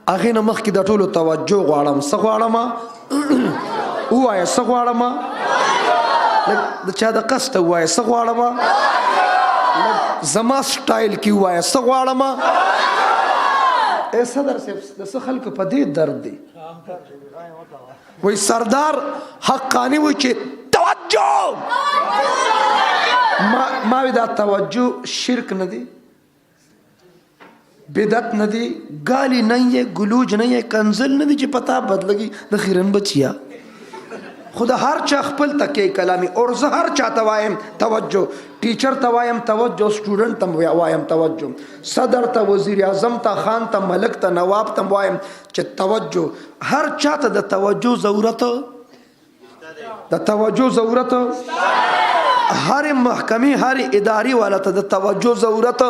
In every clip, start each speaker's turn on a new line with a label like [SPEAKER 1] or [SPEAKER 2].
[SPEAKER 1] هغې نه مخکې د ټولو توجه غواړم. څه غواړم؟ ووایه څه غواړم؟ د چا د قصده ووایه څه غواړم؟ زما سټایل کې ووایه څه غواړم؟ ای صدر صاحب د څه خلکو په دې درد دی. وای سردار حقانی وای چې توجه، ما وی دا توجه شرک نه دی، بدعت نه دی، گالی نہیں ہے، گلوج نہیں ہے، کنزل نه دی چې پتا بدلگی د خیرن بچیا. خدا هر چا خپل تکي کلامي اور زه هر چا ته وایم توجه، ټیچر ته وایم توجه، سټوډنټ ته وایم توجه، صدر ته، وزیر اعظم ته، خان ته، ملک ته، نواب ته وایم چې توجه. هر چا ته د توجه ضرورت، د توجه ضرورت، هر محکمې هر اداري والا ته د توجه ضرورت.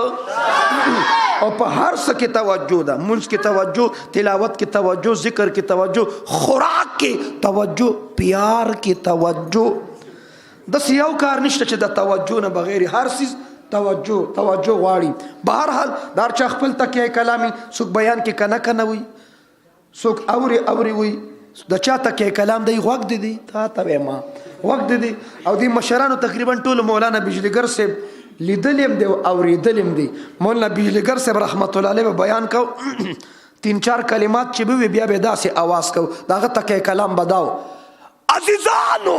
[SPEAKER 1] او په هر څه کې توجه ده، منځ کې توجه، تلاوت کې توجه، ذکر کې توجه، خوراک کې توجه، پیار کې توجه. داسې یو کار نشته چې د توجه نه بغیر هر څیز توجه غواړي. بهرحال د هر چا خپل تکیه کلامي، څوک بیان کې کنه کنه وي، څوک اوري وي. د چا تکیه کلام دی غوږ دی تا ته وایم غوږ دی. او دې مشرانو تقریبا ټول مولانا بجلیګر صاحب لیدلیم دی او اوریدلیم دی. مولانا بجلیګر صاحب رحمت الله علیه بیان کو 3-4 کلمات چې به بیا به داسې आवाज کو داغه تکیه کلام بداو عزیزانو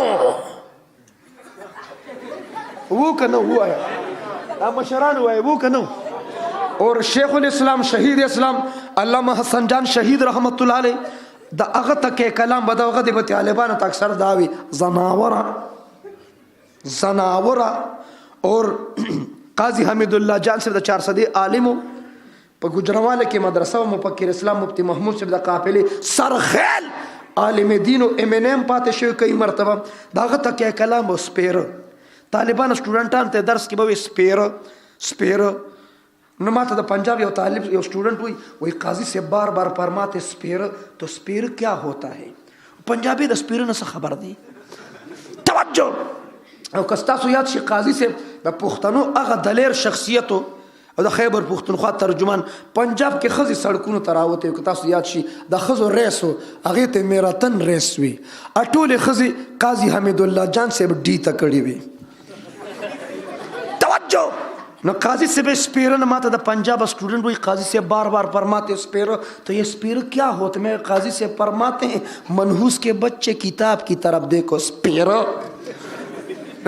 [SPEAKER 1] وو کنه وایا دا مشرانو وای وو کنه. اور شیخ الاسلام شهید اسلام علامه حسن جان شهید رحمت الله علیه دا هغه تکیه کلام بداو غدی به طالبانو ته اکثر داوی زناوره. اور قاضی حمید الله جان صاحب د 400 عالمو په ګجرواله کې مدرسه او مفکر اسلام مفتی محمود صاحب د قافلې سرخیل عالم دین او ام ان ام پاتې شوی کئی مرتبه داغه تکیه کلام او سپیر طالبان سټوډنټان ته درس کې به سپیر. نو ماته د پنجاب یو طالب یو سټوډنټ وای قاضی سے بار بار فرماتے سپیر تو سپیر کیا ہوتا ہے؟ پنجابی د سپیر نه خبر دی. توجه. او کستاسو یاد شي قاضی سے د پښتنو هغه دلیر شخصیت او د خیبر پښتونخوا ترجمان پنجاب کې خزي سړکونو تراوته او کتاسو یاد شي د خزو ریسو هغه ته میراتن ریس وی اټول خزي قاضی حمید الله جان صاحب ډی تکړی وی. توجه. نو قاضی سے سپیرن ماته د پنجاب اسٹوڈنٹ وہی قاضی سے بار بار فرماتے سپیرو تو یہ سپیرو کیا ہوتا ہے؟ میں قاضی سے فرماتے ہیں منحوس کے بچے کتاب کی طرف دیکھو سپیرو.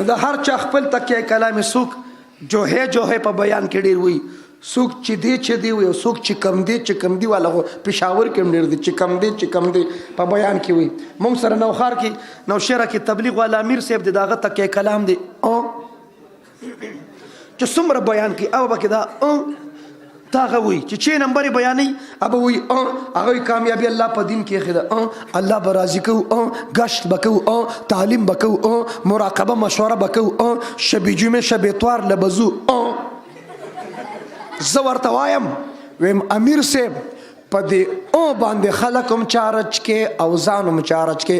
[SPEAKER 1] دا هر چا خپل تکیه کلام سوک جو ہے په بیان کې ډیر وي، سوک چې دی وي او سوک چې کم دی والا پېښور کې ډیر دي چې کم دی په بیان کې وي. مونږ سره نوخار کې نوشهره کې تبلیغ والا امیر صاحب دغه تکیه کلام دی او چې څومره بیان کې او بکې دا تاغه وي چې نمبر بیانې اب وي هغه کامیابی الله په دین کې خدا الله برازي کو غشت بکو تعلیم بکو مراقبه مشوره بکو شب جمعه شب اتوار لبزو زورت وایم ویم امیر صاحب پدې باندې خلکم چارج کې او ځانم چارج کې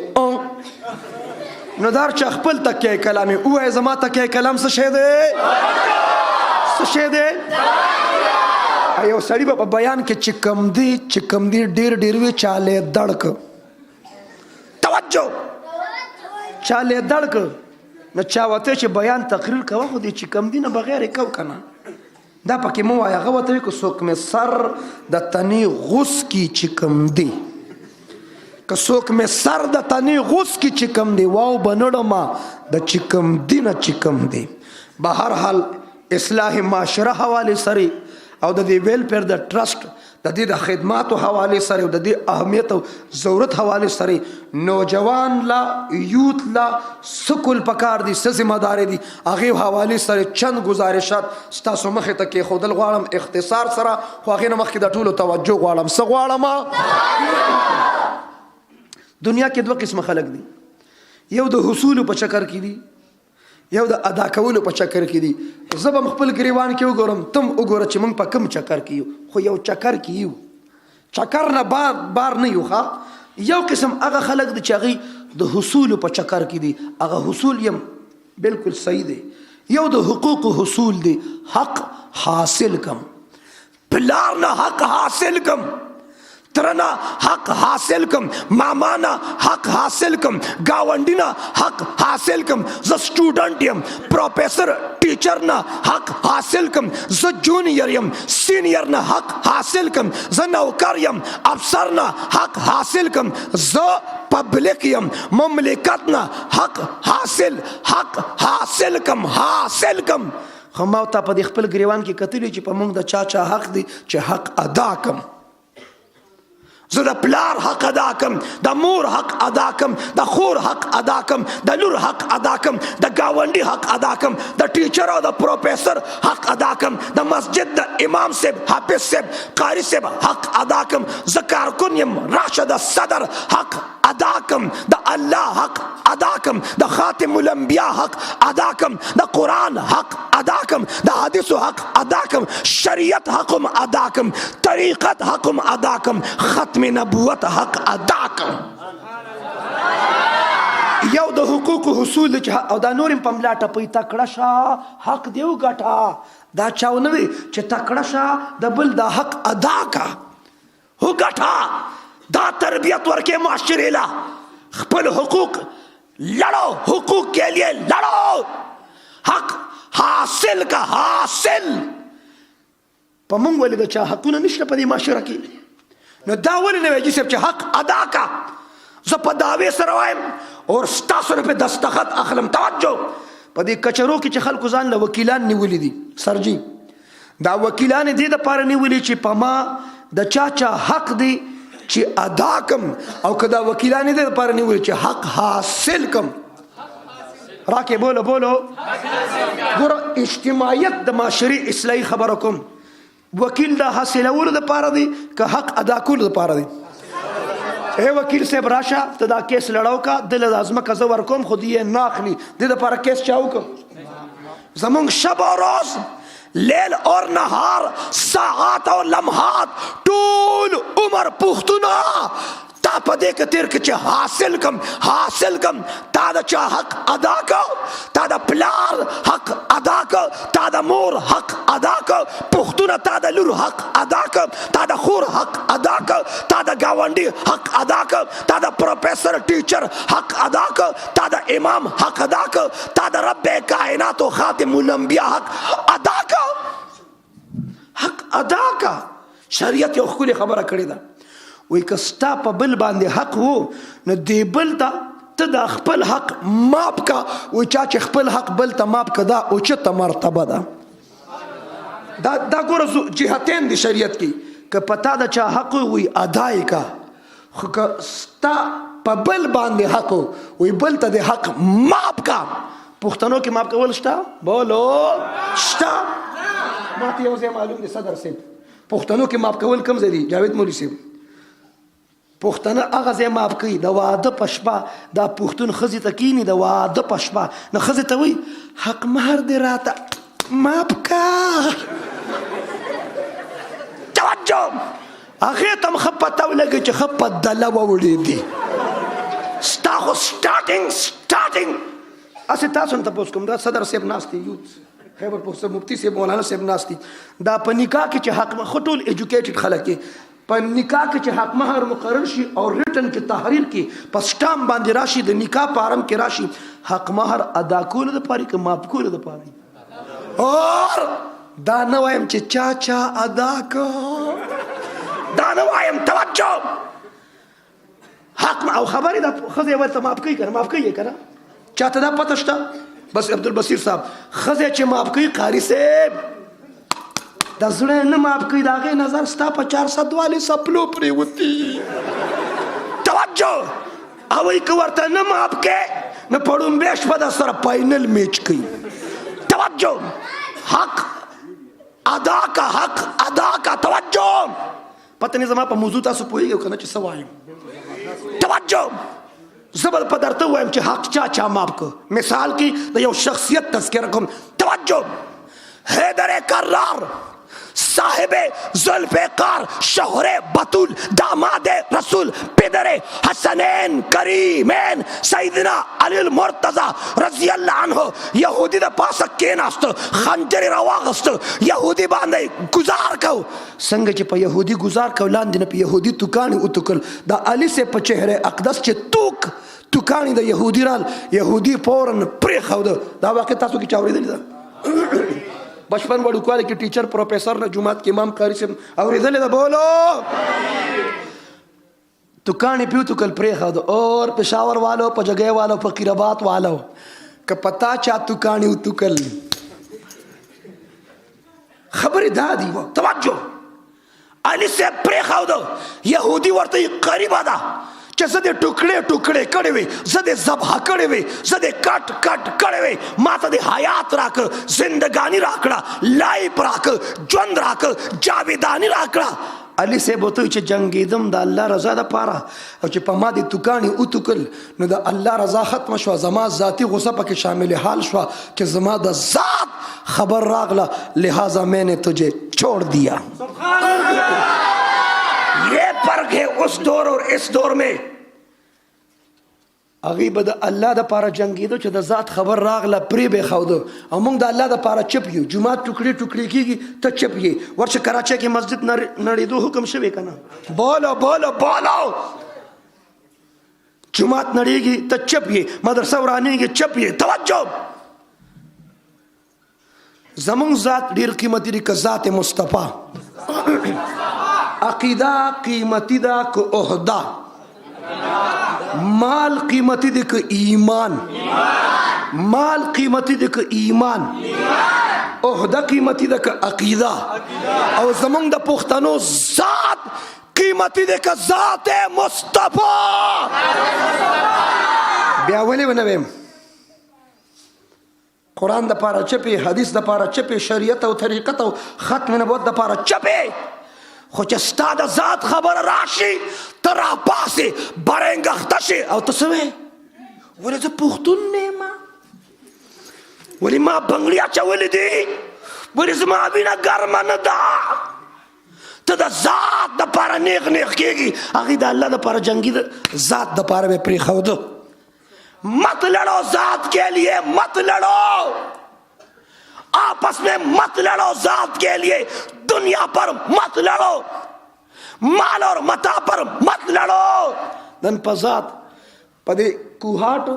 [SPEAKER 1] نو دار چا خپل تکیه کلامي وای زما تکیه کلام څه شه ده ایو سړی په بیان کې چې کم دی ډیر وی چاله دړک. توجه. چاله دړک نو چا وته چې بیان تقریر کوه خو دې چې کم دی نه بغیر کو کنه دا پکې مو وای هغه وته کو څوک مې سر د تنی غوس کی چې کم دی که څوک مې سر د تنی غوس کی چې کم دی واو بنړما د چې کم دی نه چې کم دی. بهر حال اصلاح معاشره حواله سره او د دې ویلفیر د ټرست د دې د خدماتو حواله سره او د دې اهمیت او ضرورت حواله سره نوجوان لا یوت لا سکول پکار دي ذمہ دار دي هغه حواله سره چند گزارشات ستاسو مخه ته کې خودل غواړم اختصار سره خو هغه مخه د ټولو توجه غواړم. څه غواړم؟ دنیا کې دوه قسم خلک دي، یو د حصول په چکر کې دي، یو د ادا کولو په چکر کې دي. زه به خپل ګریوان کې وګورم تم وګوره چې موږ په کم چکر کې یو، خو یو چکر کې یو، چکر نه بار نه یو. ښه یو قسم هغه خلک دي چې هغه د حصول په چکر کې دي، هغه حصول یم بالکل صحیح دی. یو د حقوق حصول دی، حق حاصل کم، پلار نه حق حاصل کم، ترنا حق حاصل کم، مامانا حق حاصل کم، گاونډینا حق حاصل کم، ز سټوډنټ یم پروفیسر ټیچر نه حق حاصل کم، ز جونیئر یم سینیئر نه حق حاصل کم، ز نوکر یم افسر نه حق حاصل کم، ز پبلک یم مملکت نه حق حاصل کم حاصل کم. خو ما ته په خپل ګریوان کې کتلی چې په موږ د چا حق دی چې حق ادا کم. زه د پلار حق ادا کم، د مور حق ادا کم، د خور حق ادا کم، د لور حق ادا کم، د گاونډي حق ادا کم، د ټیچر او د پروفیسر حق ادا کم، د مسجد د امام صاحب حافظ صاحب قاری صاحب حق ادا کم، زه کارکون یم راشد صدر حق ادا کم، د الله حق ادا کم، د خاتم الانبیاء حق ادا کم، د قرآن حق ادا کم، د حدیث حق ادا کم، شریعت حقم ادا کم، طریقت حقم ادا کم، ختم نبوت حق ادا کم. یو د حقوق حصول او دا نورم په ملا ټپي تکړه شه حق دیو ګټه دا چاونه وي چې تکړه شه د بل د حق ادا کا هو ګټه دا تربیت ورکه معاشره لا خپل حقوق لڑو، حقوق کے لیے لڑو، حق حاصل کا حاصل. په مونږ ولې د چا حقونه نشته په دې معاشره کې؟ نو دا ولې نه وایي چې حق ادا کا؟ زه په دعوې سره وایم اور ستاسو نه په دستخط اخلم. توجه، په دې کچرو کې چې خلکو ځان له وکیلان نیولي دي، سرجي دا وکیلان دې دپاره نیولي چې په ما د چا حق دی چې ادا کم، او که دا وکیلان دې دپاره نیولي چې حق حاصل کم. راکې بولو بولو. ګوره اجتماعیت د معاشري اصلاحي خبره کوم، وکیل دا حاصلولو دپاره دی که حق ادا کولو دپاره دی؟ اے وکیل صاحب راشه ته دا کیس لړاو کا دله د ازمکه زه ورکوم خو دې نه اخلي دې دپاره کیس چا وکړم؟ زمونږ شب او روز لیل اور نهار ساعات او لمحات ټول عمر پښتونه تا په دې کې تیر کې چې حاصل کم تا د چا حق ادا کو، تا د پلار حق ادا کو، تا د مور حق ادا کو، پښتونه تا د لور حق ادا کو، تا د خور حق ادا کو، تا د گاونډي حق ادا کو، تا د پروفیسر ټیچر حق ادا کو، تا د امام حق ادا کو، تا د رب کائنات و خاتم الانبیاء حق ادا کو. حق ادا کا. شریعت یو ښکلې خبره کړې ده، وی که ستا په بل باندې حق وو نو دی بل ته د خپل حق ماپ کا. وی چا چې خپل حق بل ته ماپ کا دا اوچته مرتبه ده. دا ګوره جهتین دی شریعت کې، که پتا د چا حق وی ادای کا، خو که ستا په بل باندې حق وی بل ته د حق ماپ کا. پښتنو کې ماپ کول شته؟ بولو شته؟ ماته یو ځای معلوم دی صدر صاحب، پښتنو کې ماپ کول کوم ځای دی؟ جاوید مولوي صاحب پښتانه هغه ځای ماپ کوي د واده په شپه. دا پښتون ښځې ته کیني د واده په شپه نو ښځې ته وایي حق مهر دې راته ماپ کا. توجه، هغې ته هم ښه پته ولګي چې ښه په دله ووړېدي. ستا خو سټارټینګ هسې تاسو نه تپوس کوم، دا صدر صاحب ناست دی، یوت خیبر پختونخوا مفتی صاحب مولانا صاحب ناست دي، دا په نکاح کې چې حق خو ټول ایجوکیټډ خلک کې په نکاح کې چې حق مهر مقرر شي او ریټن کې تحریر کې په سټام باندې راشي، د نکاح فارم کې راشي حق مهر ادا کولو دپاره که ماپ کولو دپاره. اور دا نه وایم چې چا ادا کو، دا نه وایم. توجه، حق او خبرې د ښځې ورته ماپ کوي که نه؟ ماپ کوي که نه؟ چاته دا پته شته؟ بس عبدالبصیر صاحب ښځې چې ماپ کوي قاري صاحب د زړه نه ماپ کوي، د هغې نظر ستا په 400 والې سپلو پرېوتي. توجه، او که ورته نه ماپ کوې نو په ړومبۍ شپه در سره فاینل میچ کوي. توجه، حق ادا کا، حق ادا کا. توجه، پته نه زما په موضوع تاسو پوهېږئ که نه چې څه وایم؟ توجه، زه به په درته ووایم چې حق چا ماپ کو. مثال کې د یو شخصیت تذکره کوم. توجه، حیدر کرار साहिब जुल्फ़िकार शोहरे बतूल दामाद रसूल पिदरे हसनैन करीमैन सैयदना अली मुर्तज़ा रज़ी अल्लाह अन्हु यहूदी द पास केनास्त खंजर रवागस्त यहूदी बांधे गुजार को संग च प यहूदी गुजार को लांद न प यहूदी तुकानी उतुकल द अली से प चेहरे अक़दस च तुक तुकानी द यहूदी राल यहूदी फौरन प्रे खौद दा वाक़ तासु की चावरी दली दा बचपन बड़ू क्वाले की टीचर प्रोफेसर ने जुमात के इमाम कारी से और इधर ले बोलो तुकानी पियो तुकल प्रे खौद और पेशावर वालों प जगह वालों फकीराबाद वालों का पता चा तुकानी उतुकल खबर दादी वो तवज्जो अली से प्रे खाओ यहूदी वर्ते करीब आदा जदे टुकड़े टुकड़े कड़े हुए जदे ज़बह कड़े हुए जदे कट कट कड़े हुए माता दे हयात राख जिंदगानी राखड़ा लाइफ राख जंद राख जावेदानी राखड़ा अली से बोतो च जंगीदम दा अल्लाह रजा दा पारा और च पमा दी तुकानी उतुकल न दा अल्लाह रजा खत्म शवा जमा जाती गुस्सा पके शामिल हाल शवा कि जमा दा जात खबर रागला लिहाजा मैंने तुझे छोड़ दिया। ये फर्क है उस दौर और इस दौर में। अगीब द अल्लाह दा पारा जंगीदो च द जात खबर रागला प्री बे खाउदो अमंग द अल्लाह दा पारा चपियो जुमा टुकड़ी टुकड़ी की त चपिए वर्ष कराची की मस्जिद नड़ी दो हुक्म शवे कना बोलो बोलो बोलो जुमात नड़ीगी त चपिए मदरसा उरानी की चपिए तवज्जो जमंग जात ढेर कीमती दी ज़ात मुस्तफ़ा अकीदा कीमती दा को ओहदा माल कीमती दी को ईमान माल कीमती दी को ईमान ओहदा कीमती दी को अकीदा और जमंग दा पुख्तनो ज़ात कीमती दी को ज़ात मुस्तफ़ा ब्यावले बनवेम कुरान द पारा चपे हदीस द पारा चपे शरीयत और तरीक़त और ख़त्म नबूवत द पारा चपे खुच स्ताद ज़ात खबर राशि तरा पासे बरेंगा तशे और तसवे वले तो पुख्तुन ने माँ वली माँ बंगलिया चवली दी वली ज़मा बिना गर्मा न दा तो द ज़ात द पारा नेक नेक केगी अक़ीदा अल्लाह द पारा जंगी द ज़ात द पारा में प्री खौदो मत लड़ो जात के लिए मत लड़ो आपस में मत लड़ो जात के लिए दुनिया पर मत लड़ो माल और मता पर मत लड़ो दन पजात पदे कुहाट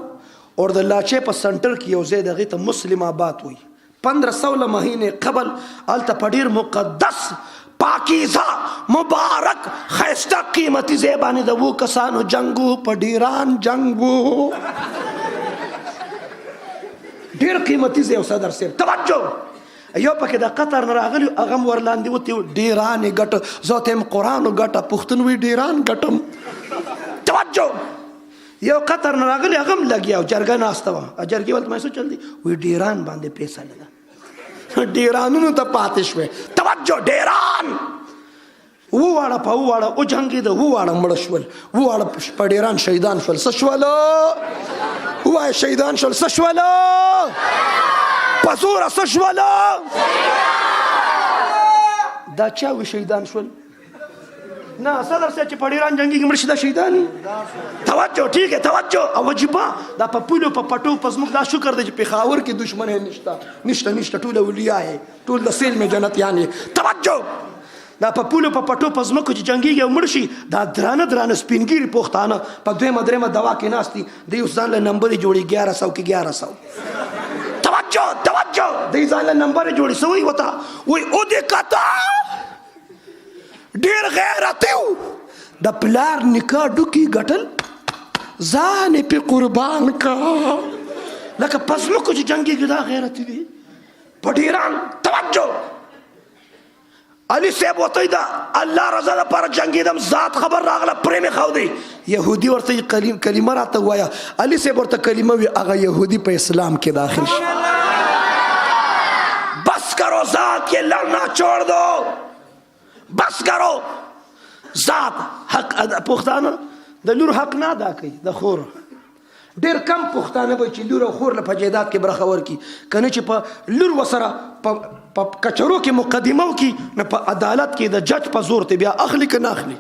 [SPEAKER 1] और द लाचे पर सेंटर की उज़ेदगी तो मुस्लिम बात हुई 15-16 महीने कबल अलता पडीर मुकद्दस पाकीज़ा मुबारक खैस्ता कीमती ज़ेबानी दवू कसानो जंगू पडीरान जंगू ढेर कीमती ज़ेब सदर से तवज्जो यो पके दा कतर नरागली अगम वरलांदी वती डीरान गट जोतेम कुरान गट पुख्तनवी डीरान गटम तवज्जो यो कतर नरागली अगम लगिया जरगा नास्तवा जरगी वत मैं सो चलदी वी डीरान बांधे पैसा लगा डेरानू त पातिश में तवज्जो डेरान वो वाड़ा ओ जंगी द वो वाड़ा मड़शवल वो वाड़ा पडेरान शहीदान शवल सशवलो हुआ शहीदान शवल सशवलो पसूरा सशवलो दाचा व शहीदान शवल ना सदर से पडेरान जंगी की मर्शिदा शहीदानी तवज्जो ठीक है तवज्जो अवजिबा दा पपुलो पपटो पसमुक दा शुक्र दे पेखावर के दुश्मन है निष्ठा टूल उलिया है टूल दसेल में जन्नत यानी तवज्जो दा पपुलो पपटो पसमुक की जंगी के मर्शी दा द्रान स्पिनगिरी पोख्ताना पदवे मदरे में दवा के नास्ती दे उस जान ले नंबर जोड़ी 1100 की 1100 तवज्जो तवज्जो दे जान ले नंबर जोड़ी सोई होता वही ओ देखता ढेर गैरतियो द प्लार निका डुकी गटल जाने पे कुर्बान का लका पसमो कुछ जंगी गिदा गैरती भी पडीरान तवज्जो अली से बोतईदा अल्लाह रज़ा दा पर जंगी दम जात खबर रागला प्रेम खाउदी यहूदी और ते कलीमा राता हुआ अली से बोलता कलीमा भी आगा यहूदी पे इस्लाम के दाखिल बस करो जात के लड़ना छोड़ दो बस करो जात हक पुख्ताना द लूर हक ना अदा कई द खोर ढेर कम पुख्ताना बची लूर खोर ल फजेदात के बरखवर की कने च प लूर वसरा په کچرو کې مقدمه وکړي نو په عدالت کې د جج په زور ته بیا اخلي که نه اخلي.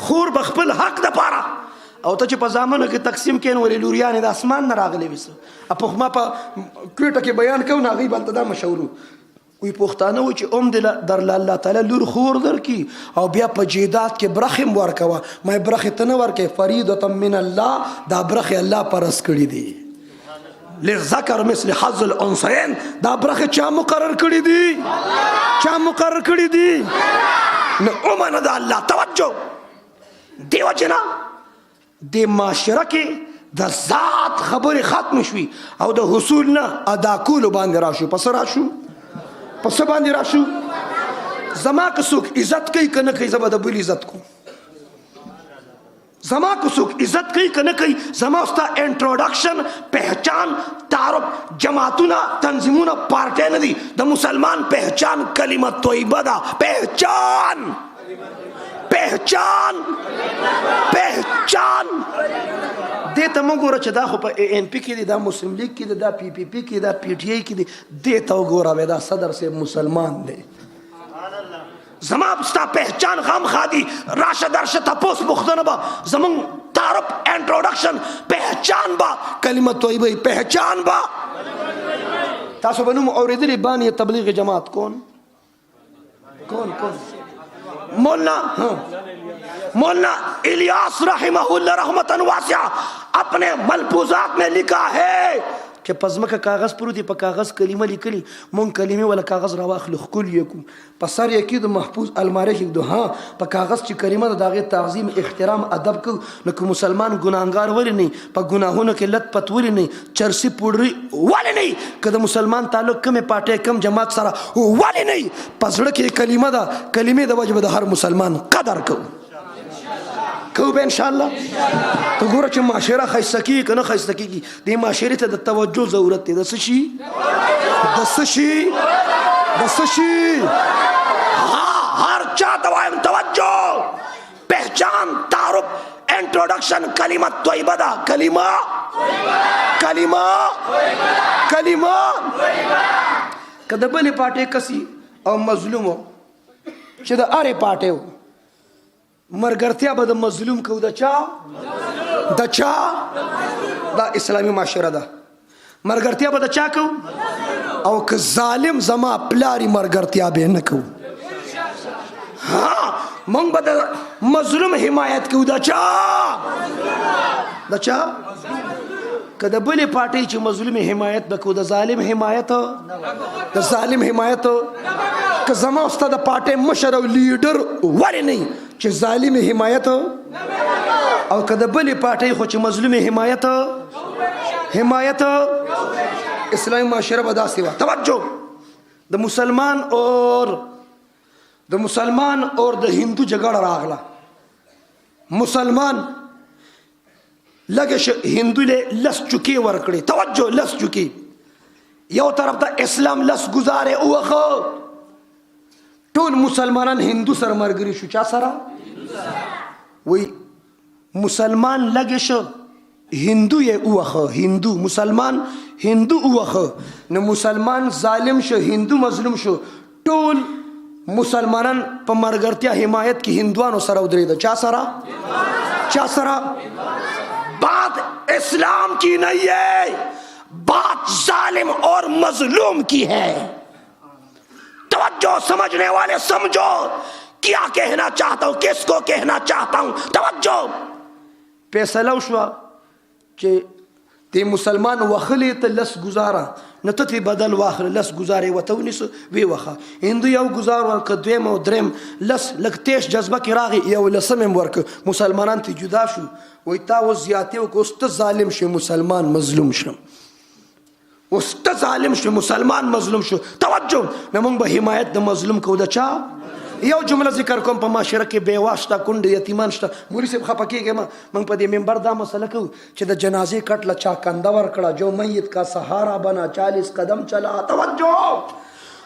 [SPEAKER 1] خور به خپل حق دپاره او ته چې په زامنو کې تقسیم کړې نو ولې لوریانې د اسمان نه راغلې وي څه ما په کوټه کې بیان کوو نو هغوی به هلته دا مشهور وي پښتانه و چې درله الله تعالی لور خور درکړي او بیا په جیدات کې برخې هم ورکوه ما برخې ته نه ورکوې فریدة من الله دا برخې الله پرس کړي دي للذکر مثل حظ الانثیین دا برخې چا مقرر کړي دي چا مقرر کړي دي نو ومنه د الله توجه دی وجنه د معاشره کې د ذات خبرې ختم شوي او د حصول نه ادا کولو باندې راشو پس راشو پس باندې راشو زما که څوک عزت کوي که نه کوي زه به د بل عزت کوم زما که څوک عزت کوي که نه کوي زما ستا انټروډکشن پہچان تعارف جماعتونه تنظیمونه پارټۍ نه دي د مسلمان پہچان کلمه طیبه ده پہچان پہچان پہچان دې ته مه ګوره چې دا خو په ان پی کې دي دا مسلم لیگ کې دي دا پی پی پی کې دا پی ټی آی کې دي دې ته وګوره دا صدر صاحب مسلمان دی زما ستا پہچان غم خادي راشه درشه تپوس پوښتنه به زمونږ تعارف انټروډکشن پہچان به کلمه طیبه پہچان به تاسو به نوم اورېدلی بانی تبلیغ جماعت کون مولانا الیاس رحمہ اللہ رحمتاً واسعہ اپنے ملفوظات میں لکھا ہے چې په ځمکه کاغذ پروت دی په کاغذ کلمه لیکلي مونږ کلمې ولا کاغذ راواخلو ښکل یې کړو په سر یې کېږدو محفوظ المارۍ کې ږدو ها په کاغذ چې کلمه ده د هغې تعظیم احترام ادب کوو نو که مسلمان ګناهګار ولې نه په ګناهونو کې لت پت ولې نه چرسي پوډري ولې نه که د مسلمان تعلق کمې پاټۍ کم جماعت سره ولې نه په زړه کې کلمه ده کلمې د وجې به د هر مسلمان قدر کوو کوو به انشاءالله ته ګوره چې معاشره ښایسته کېږي که نه ښایسته کېږي دې معاشرې ته د توجه ضرورت دی د څه شي د څه شي د څه شي هر چا ته وایم توجه پہچان تعارف انټروډکشن کلمه طیبه ده کلمه که د بلې پاټۍ کسي او مظلوم چې د هرې پاټۍ و مرګرتیا به د مظلوم کو د چا دا اسلامی معاشره ده مرګرتیا به د چا کو او که ظالم زما پلاری مرګرتیا به نه کو ها مونږ به د مظلوم حمایت کو د چا که د بلې پاټۍ چې مظلوم حمایت به کو د ظالم حمایت که زما ستا د پاټۍ مشر او لیډر ولې نه چې ظالم حمایت او که د بلې پاټۍ خو چې مظلوم حمایت اسلامی معاشره به داسې وه توجه د مسلمان اور د هندو جګړه راغله مسلمان لږ هندو له لس چوکې ورکړې توجه لس چوکې یو طرف ته اسلام لس ګزارې ووخه ټول مسلمانان هندو سره ملګري شو چا سره وی مسلمان لږ شه هندو یې ووخه مسلمان هندو ووخه نو مسلمان ظالم شو هندو مظلوم شو ټول مسلمانان په مرګرتیا حمایت کې هندوانو سره ودرېده چا سره بات اسلام کی نہیں ہے بات ظالم اور مظلوم کی ہے توجہ سمجھنے والے سمجھو کیا کہنا چاہتا ہوں کس کو کہنا چاہتا ہوں توجہ فیصله وشوه چې تی مسلمان وخلې ته لس ګزاره نو ته ترې بدل واخله لس ګزارې ورته ونیسه ویې وخه هندو یو ګزار ورکړه دویم او دریم لس لږ تیش جذبه کې راغی یو لسم یې ورکړه مسلمانان ته جدا شو وایي تا اوس زیاتې وکړه اوس ته ظالم شې مسلمان مظلوم شم اوس ته ظالم شو مسلمان مظلوم شو توجه نو موږ به حمایت د مظلوم کوو د چا یو جمله ذکر کوم په معاشره کې بیوا شته کونډې یتیمان شته مولوي صاحب خفه کېږي موږ په دې منبر دا مسله کوو چې د جنازې کټ له چا کنده ورکړه جو میت کا سہارا بنا 40 قدم چلا توجه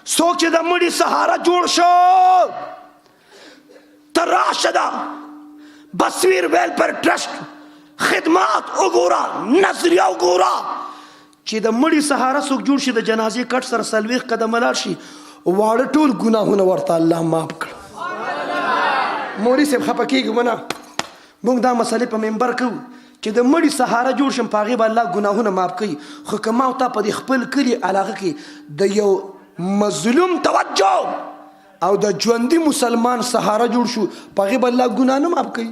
[SPEAKER 1] څوک چې د مړي سہارا جوړ شو ته راشه دا بصویر ویلفیر ټرسټ خدمات وګوره نظریه وګوره چې د مړي سهاره څوک جوړ شي د جنازې کټ سره 40 قدمه لاړ شي واړه ټول ګناهونه ورته الله معاف کړ. مولوي صاحب خفه کېږي ونه موږ دا مسئلې په منبر کوو چې د مړي سهاره جوړ شم په هغې به الله ګناهونه معاف کوي. خو که ما او تا په دې خپل کلي علاقه کې د یو مظلوم توجه او د ژوندي مسلمان سهاره جوړ شو په هغې به الله ګناه نه معاف کوي،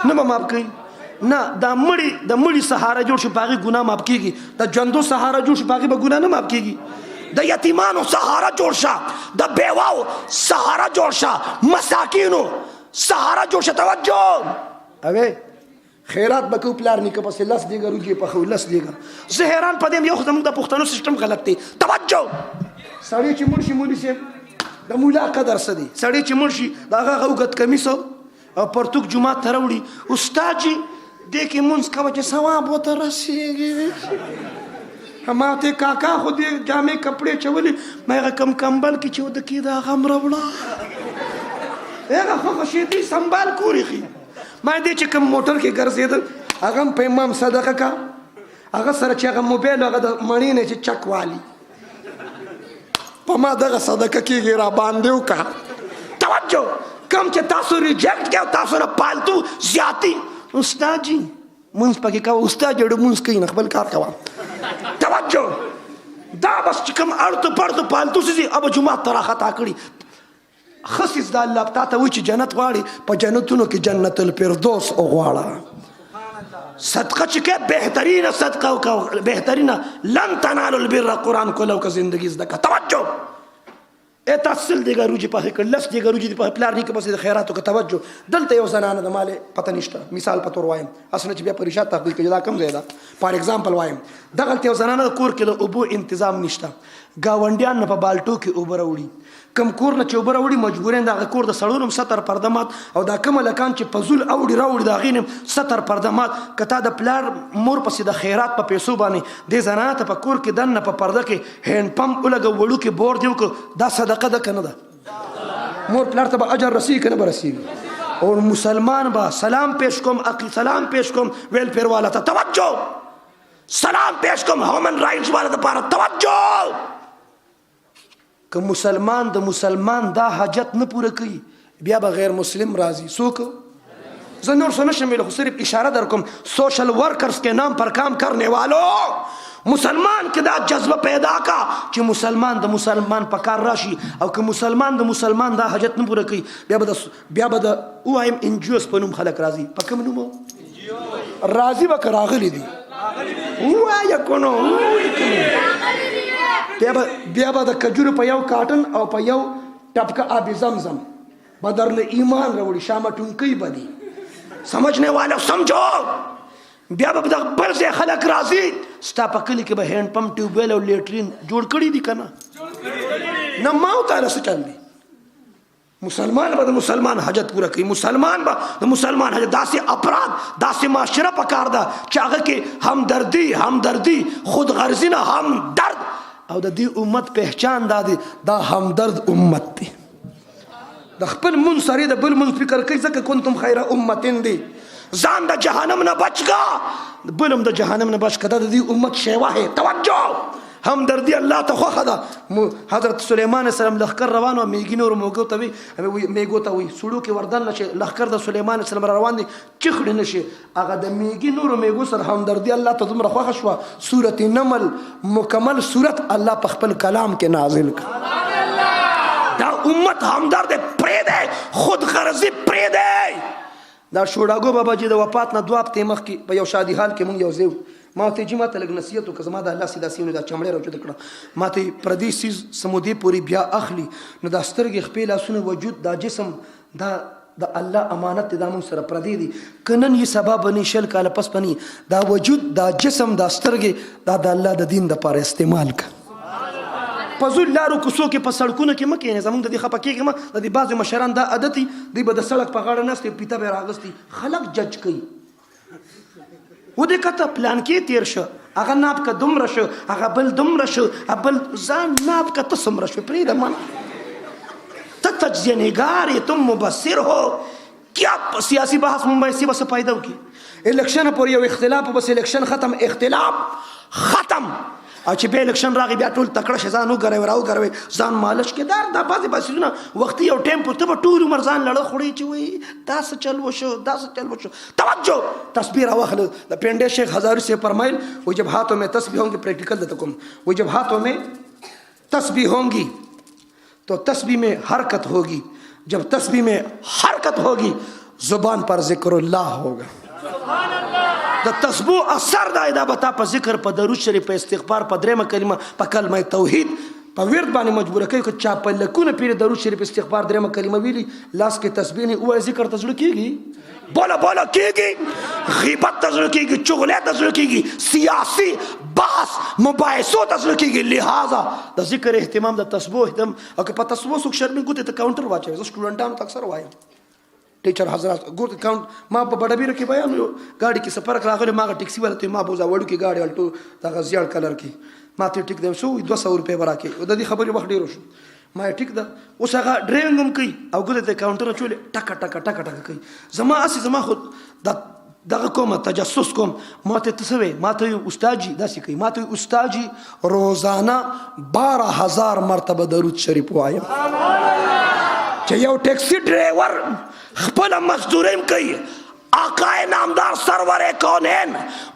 [SPEAKER 1] نه به معاف کوي. نه د مړي سهاره جوړ شو په هغې ګناه معاف کېږي، د ژوندو سهاره جوړ شو په هغې به ګناه نه معاف کېږي. د یتیمانو سهاره جوړ شه، د بیواو سهاره جوړ شه، مساکینو سهاره جوړ شه. توجه اوې خیرات به کوو پلار نیکه پسې 10 دیګه روجې پخوو 10 دیګه. زه حیران په دې یم یو خو زموږ د پښتنو سیسټم غلط دی. توجه سړی چې مړ شي مولوي صاحب د مولا قدر څه دی؟ سړی چې مړ شي د هغه اوږد کمیس او پرتوک جومات ته راوړي استاد جي دې کې مونځ کوه چې ثواب ورته رسېږي. ما ته کاکا خو دې جامې کپړې چولې ما هغه کم کمبل کې چې ودکې د هغه هم راوړه هغه خو شېدې سنبال کورې خي ما دې چې کوم موټر کې ګرځېدل هغه هم په امام صدقه کا هغه سره چې هغه موبایل هغه د مړې نه چې چک والي په ما دغه صدقه کېږي را باندې وکړه. توجه کم چې تاسو ریجیکټ کړئ تاسو نه پالتو زیاتي استاد جي مونځ پکې کوه استاد جوړ مونځ کوي نه خپل کار کوه. توجه دا بس چې کوم اړتو پړتو پالتو سي اب جمعه ته راخطا کړي خصیص د الله تا ته وایي چې جنت غواړي په جنتونو کې جنت الفردوس غواړه. صدقه چې کې بهترینه صدقه او بهترینه لن تنالوا البر قرآن کولو که زندگی زده که. توجه اته 10 دیګه روجي پخې کړ 10 دیګه روجي په پلار نیکه پسې د خیراتو که توجه. دلته یو زنانه د مالې پته نشته مثال په تور وایم اصل چې بیا په رشاد تحقیق کې دا کم ځای ده فار ایگزامپل وایم دغلته یو زنانه د کور کې د اوبو تنظیم نشته ګاونډیان نه په بالټو کې اوبه راوړي کم کور نه چې اوبه راوړي مجبورین دغه کور د سړو نوم 70 پرده مات او دا کومه لکان چې په زول اوړي راوړي د هغې نوم 70 پرده مات که تا د پلار مور پسې د خیرات په پیسو باندې دې زنانه ته په کور کې دننه په پرده کې هینډ پمپ ولګه وړوکې بور دې وکړو دا صدقه ده که نه ده؟ مور پلار ته به اجر رسیږي که نه به رسیږي؟ او مسلمان به سلام پیش کوم سلام پیش کوم ویلفیر والا ته توجه سلام پیش کوم هیومن رایټس والا دپاره توجه. که مسلمان د مسلمان دا حاجت نه پوره کوي بیا به غیر مسلم راځي. څوک؟ زه نور څه نشم ویلی خو صرف اشاره در کوم سوشل ورکرز کے نام پر کام کرنے والو مسلمان کې دا جذبه پیدا کا چې مسلمان د مسلمان په کار راشي او که مسلمان د مسلمان دا حاجت نه پوره کوي بیا به د وایم انجیوز په نوم خلک راځي. په کوم نوم راځي به که راغلي دي ووایه که نو بیا به د کجورو په یو کاټن او په یو ټپکه آب زمزم به درله ایمان راوړي شامه ټونکۍ به دي سمجھنے والا سمجھو. بیا به د بل ځای خلک راځي ستا په کلي کې به هینډ پمپ ټیوبویل او لیټرین جوړ کړي دي که نه نه ما او تا نه څه چل دي. مسلمان به د مسلمان حاجت پوره کوي مسلمان به د مسلمان حاجت داسې افراد داسې معاشره پکار ده چې هغه کې همدردي خود غرضي نه همدرد او د دې امت پہچان دا همدرد امت دی. د خپل مونځ سړی د بل مونځ فکر کوي ځکه کنتم خیر امتین دی. ځان د جهنم نه بچګه بل هم د جهنم نه بچ که دا د دې امت شیوه ہے. توجه همدردي الله ته خوښه ده. حضرت سلیمان السلام لښکر روان و میږي نورو میږو ته وایي سړو کې وردن نه شي لښکر د سلیمان السلام روان دی چخړې نه شي هغه د میږي نورو میږو سره همدردي الله ته دومره خوښه شوه سورت نمل مکمل سورت الله په خپل کلام کې نازل کړ. دا امت همدرد پرېږدی خود غرضي پرېږدی. دا شوډاګو بابا جي د وفات نه 2 هفتې مخکې په یو شادي حال کې مونږ یو ځای ما ورته جي ما ته لږ نصیحت وکړه زما د الله سي داسې ونې دا چمړی راوچته کړه ما ته پردي څیز سمودې پورې بیا اخلي نو دا سترګې خپې لاسونه وجود دا جسم دا د الله امانت دی دا موږ سره پردي دي که نن یې سبا بني 20 کاله پس بني دا وجود دا جسم دا سترګې دا د الله د دین دپاره استعمال کړه. په زول لارو کوڅو کې په سړکونو کې مه کښېنئ زموږ د دې خفه کېږي مه د دې بعضې مشران دا عادت دي دوی به د سړک په غاړه ناست وي پیته به یې راغوستي خلک جج کوي ودې کته پلان کې تېر شه هغه ناب که دومره شو هغه بل دومره شو بل ځان ناب که ته څومره شو پرېږده من ته تجزیه نګار یې تم مبصر ہو کیا سیاسی بحث ممبئی سی بس پیدا کی الیکشن پر یو اختلاف بس الیکشن ختم اختلاف ختم او چې به الیکشن راغی بیا ټول تکړه شزانو غره وراو غره ځان مالش کې دار د بازي باسونه وختي یو ټیم په ته ټول عمر ځان لړ خوري چې وي داس چل وشو توجه تصویر واخلو د پنڈے شیخ ہزاری سے فرمائل وہ جب ہاتھوں میں تسبیح ہوں گی پریکٹیکل دیتا کم وہ جب ہاتھوں میں تسبیح ہوں گی تو تسبیح میں حرکت ہوگی جب تسبیح میں حرکت ہوگی زبان پر ذکر اللہ ہوگا د تسبیح اثر دا بتا په ذکر په درود شریف په استغفار په درېمه کلمه په کلمه توحید په ورد باندې مجبور کوي چې چا په لکونه پیر درود شریف استغفار درېمه کلمه ویلي لاس کې تسبیح نه او ذکر تزړه کیږي بولا کیږي غیبت تزړه کیږي چغله تزړه کیږي سیاسی بحث مباحثو تزړه کیږي لہذا د ذکر اهتمام د تسبیح اهتمام او که په تسبیح سو شرمې ګوته ته کاونټر واچوي زه سټوډنټانو ته اکثر وایم ټیچر حضرات ګور کاونټ ما په بډبیره کې بیان گاډي کې سفر راغلی ما ټیکسي والا ته ما بوزا وړو کې گاډي الټو دا غزیړ کلر کې ما ته ټیک دی شو 200 روپے ورکه او د دې خبرې وخت ډیر شو ما ټیک دا اوس هغه ډرینګ هم کوي او ګور ته کاونټر چولې ټک کوي زما خود دغه کومه تجسس کوم ما ته تسوي ما ته استادجی داسې کوي ما ته استادجی روزانه 12000 مرتبه درود شریف وایم چې یو ټیکسی ډرایور خپل مزدوریم کوي آقای نامدار سرور کونین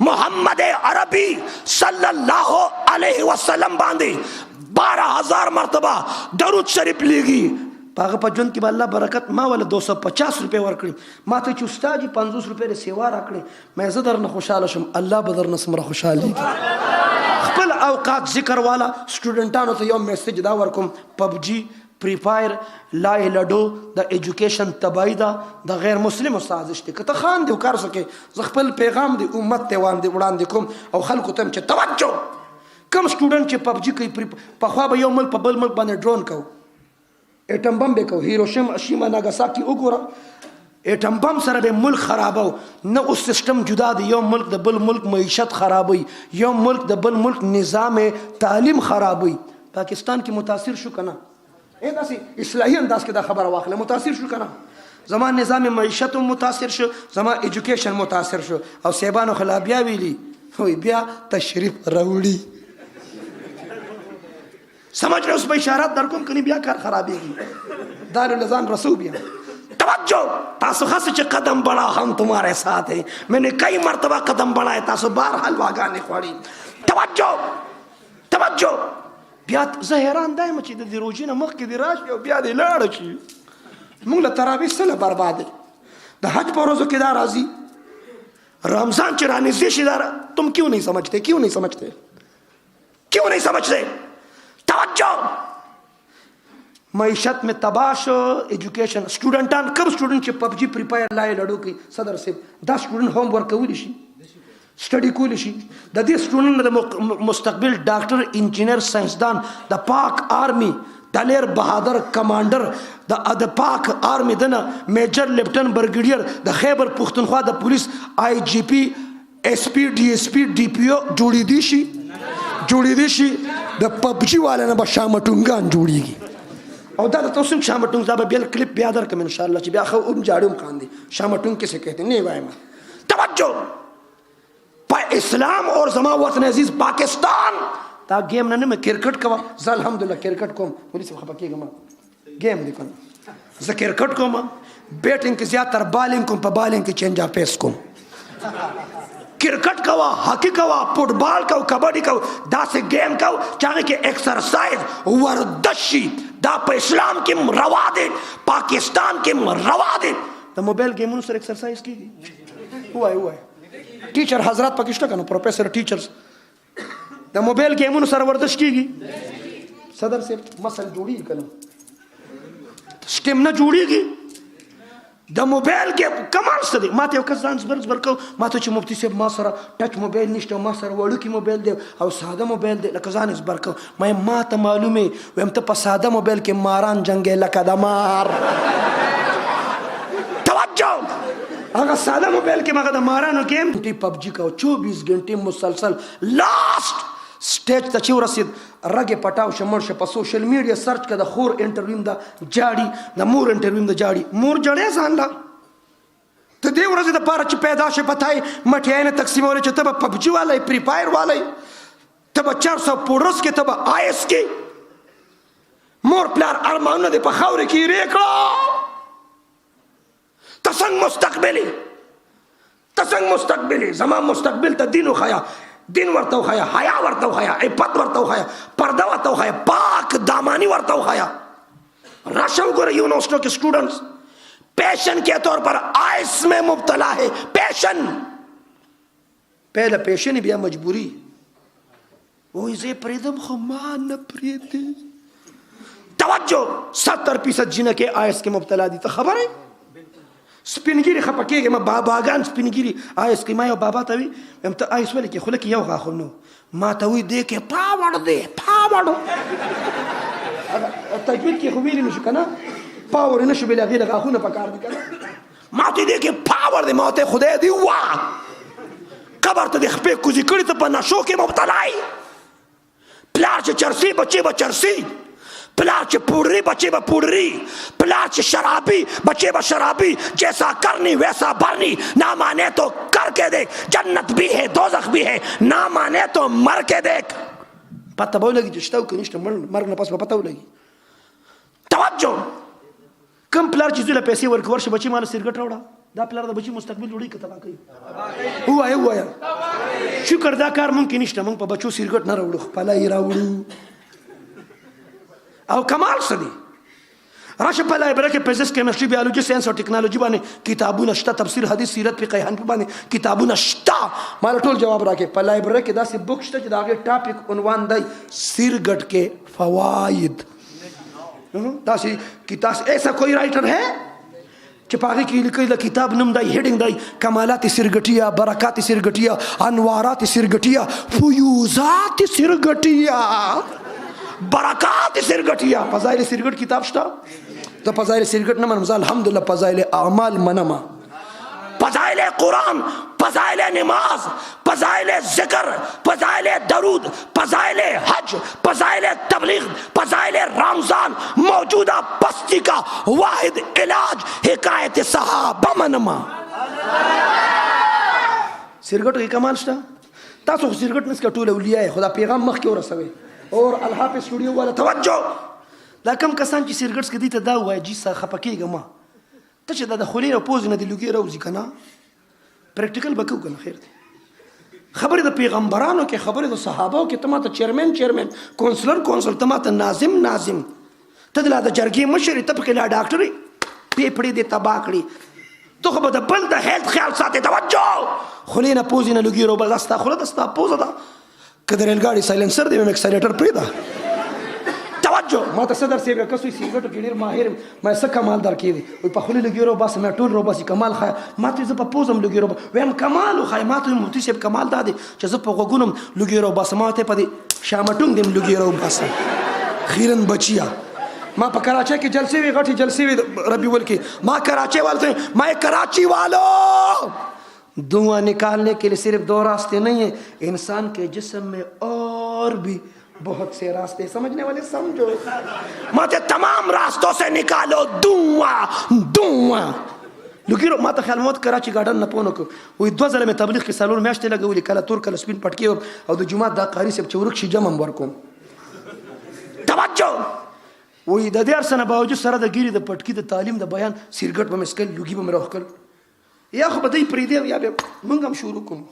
[SPEAKER 1] محمد عربی صلی اللہ علیہ وسلم باندې 12000 مرتبہ درود شریف لیگی پاگه پا جون کی با اللہ برکت ما والا 250 روپے ورکڑی ما تا چو استاجی 50 روپے ری سیوا رکڑی میں زدر نخوشحال شم اللہ بدر نسمر خوشحالی کی خپل اوقات ذکر والا سٹوڈنٹانو تا یوم میسیج دا ورکم PUBG پری فایر لای لډو د ایجوکیشن تبعی د غیر مسلم سازش دی که ته خان دی کار سکے خپل پیغام دی امت ته وړاندې کوم او خلکو ته چې توجه کم سټوډنټ چې PUBG کوي په خوا به یو ملک په بل ملک باندې ډرون کو اټم بم به کو هیروشیما ناګاساکی وګوره اټم بم سره به ملک خرابو نه اوس سیستم جدا دی یو ملک د بل ملک معیشت خرابوي یو ملک د بل ملک نظام تعلیم خرابوي پاکستان کې متاثر شو کنه داسې اصلاحي انداز کې دا خبره واخله متاثر شو کنه زمان نظام معیشت متاثر شو زمان ایجوکیشن متاثر شو او سیبانو خلا بیا ویلی وی بیا تشریف راوړي سمجھ رہے اس پہ اشارات در کوم کنی بیا کار خرابی گی دار لزان رسو بیا توجہ تاسو خاص چه قدم بڑھا ہم تمہارے ساتھ ہیں میں نے کئی مرتبہ قدم بڑھائے تاسو بارحال واگانے خوڑی توجہ بیا زه حیران دایم چې د دې روژې نه مخکې دې راشي او بیا دې لاړه شي موږ له تراویح سله برباد د حج په ورځو کې دا راځي رمضان چې رانږدې شي دا تم کیوں نہیں سمجھتے توجہ معیشت میں تباہ شو ایجوکیشن سټوډنټان کم سټوډنټ چې PUBG پری فایر لای لډو کوي صدر صاحب دا سټوډنټ ہوم ورک کولی شي سٹڈی کولی شي د دې سټوډنټ د مستقبل ډاکټر انجینر ساينسدان د پاک آرمی دلیر بہادر کمانڈر د پاک آرمی دنه میجر لیفټن برګیډیر د خیبر پختونخوا د پولیس IGP SP DSP DPO جوړی دي شي د PUBG والا نه به شامټونګان جوړیږي او دا د توسم شامټونګ دا به بل کلیپ بیا درکم ان شاء الله چې بیا خو جاړم خاندي شامټونګ کیسه کہتے ہیں نہیں وایم توجہ اسلام اور زما وطن عزیز پاکستان تا گیم نه مې کرکټ کوم زه الحمدلله کرکټ کوم پولیس خپه کېږم گیم دی کوم زه کرکټ کوم بیټینګ کې زیات تر بالینګ کوم په بالینګ کې چینج اپ پیس کوم کرکټ کوا هاکی کوا فوټبال کو کبډي کو دا سه گیم کو چاغه کې ایکسرسایز ورزش دا په اسلام کې روا دي پاکستان کې روا دي د موبایل گیمونو سره ایکسرسایز کیږي وای ټیچر حضرات پکشته کنه پروفیسر ټیچرز د موبایل گیمونو سره ورزش کیږي صدر سے مسل جوړی کنه سٹیم نه جوړیږي د موبایل کې کمال څه دی ماته یو کس ځان برکو ماته چې مفتی صاحب ما سره ټچ موبایل نشته ما سره وړو کې موبایل دی او ساده موبایل دی لکه ځان برکو ماته معلومه ویم ته په ساده موبایل کې ماران جنگي لکه د مار توجہ اگر سادہ موبائل کے مگر مارانو گیم PUBG کا 24 گھنٹے مسلسل لاسٹ سٹیج ته چې ورسید رګې پټاو شه مړ شه په سوشل میډیا سرچ که د خور انټرویم د جاړي د مور انټرویم د جاړي مور جړې ځان لا ته دې ورځې دپاره چې پیدا شې پته یې مټیانې تقسیمولې چې ته به پبجي والی پری فایر والی ته به 400 پوډرس کې ته به آیس کې مور پلار ارمانونه دې په خاورې کې ایرې کړه ته څنګه مستقبلې زما مستقبل ته دین وښیه دین ورته وښیه حیا ورته وښیه عفت ورته وښیه پرده ورته وښیه پاک دامانی ورته وښیه راشه وګوره یونیورسٹیوں کے اسٹوڈنٹس پیشن کے طور پر آئس میں مبتلا ہے پیشن پہلا پیشن بیا مجبوری وہی زی پریدم خو ما نه پریدی توجہ 70% جنکے آئس کے مبتلا دی تا خبر ہے سپینگیری خپکیږي ما باباګان سپینگیری آیس کې ما یو بابا ته وی هم ته آیس ولې کې خله کې یو غاخو نو ما ته وی دې کې پاوړ تجوید کې خو ویلی نشو کنه پاور نشو بل غیر غاخونه پکار دي کنه ما ته دې کې پاور دې ما ته خدای دی وا قبر ته دې خپې کوزي کړی ته په نشو کې مبتلا ای پلار چې چرسی بچي بچرسی پلار چه پوڑری بچے با پوڑری پلار چه شرابی بچے با شرابی جیسا کرنی ویسا بھرنی نہ مانے تو کر کے دیکھ جنت بھی ہے دوزخ بھی ہے نہ مانے تو مر کے دیکھ پتہ بہو لگی جشتاو کنیشتا مرگ نپاس با پتہ لگی توجہ کم پلار چیزو لپیسی ورش بچی مالا سرگٹ روڑا دا پلار دا بچی مستقبل روڑی کتبا کئی ہوا شکر دا کار ممکن نشتا منگ پا بچو سرگٹ نہ روڑو پلائی راوڑو او کمال سدي راشه په لایبرری کې فزیکس کیمستري بیولوژي ساينس او ټیکنالوژي باندې کتابونه شته تفسیر حدیث سیرت فقه حنفي باندې کتابونه شته مال ټول جواب راکې په لایبرری کې داسې بوک شته چې داغه ټاپک عنوان دی سیرګټ کے فواید داسې کتاب ایسا کوئی رائټر ہے چې پاګه کې لیکل کتاب نوم دی هډینګ دی کمالات سیرګټیا برکات سیرګټیا انوارات سیرګټیا فیوزات سیرګټیا برکات سرگٹیا فضائل سرگٹ کتاب شتا تو فضائل سرگٹ نہ منم الحمدللہ فضائل اعمال منما فضائل قرآن فضائل نماز فضائل ذکر فضائل درود فضائل حج فضائل تبلیغ فضائل رمضان موجودہ پستی کا واحد علاج حکایت صحابہ منما سرگٹ کی کمال شتا تاسو سرگٹ نس کا ټول اولیاء خدا پیغام مخ کې ورسوي اور الحاف اسٹوڈیو والا توجہ دا کم کسان چې سیرګټس کې دي ته دا وایي جی سا خپکیږه ما ته چې دا د خولې او پوز نه دی لګي راوځي کنه پریکټیکل بکو کنه خیر دی خبره د پیغمبرانو کې خبره د صحابه کې ته ماته چیرمن کونسلر ته ماته ناظم ته د جرګې مشر ته پکې لا ډاکټري پیپړې دې تبا کړی تو خو به د بل د هیلث خیال ساتي توجہ خولې نه پوز نه لګي رو بل استا خوله دستا پوز ده کدر الگاڑی سائلنسر دی میں ایکسائلیٹر پریدا توجہ ما ته صدر سی کسوی سیګټو کې ډیر ماهر ما څه کمال در کې وي په خولي لګي رو بس ما ټول رو بس کمال خای ما ته ز په پوزم لګي رو ویم کمال خای ما ته مفتی صاحب کمال دادی چې ز په غوګونم لګي رو بس ما ته په دې شامټونګ دیم لګي رو بس خیرن بچیا ما په کراچۍ کې جلسې وی غټي جلسې وی ربی ول کې ما کراچۍ والے ما کراچی والو دھواں نکالنے کے لیے صرف 2 راستے نہیں ہیں انسان کے جسم میں اور بھی بہت سے راستے سمجھنے والے سمجھو ماتے تمام راستوں سے نکالو دھواں لګیرو ما ته خیال موت کراچي ګارډن نه پونه کو وې 2000 میں تبلیغ کې سالون میاشتې لګولې کله تور کله سپین پټکی او د جمعه د قاری سب چورک شي جمع ورکوم توجہ وې د دې ارسنه باوجود سره د ګيري د پټکی د تعلیم د بیان سیرګټ په مسکل لګي به مروخل یا خو بدای پریدي یا به مونږ هم شروع کوم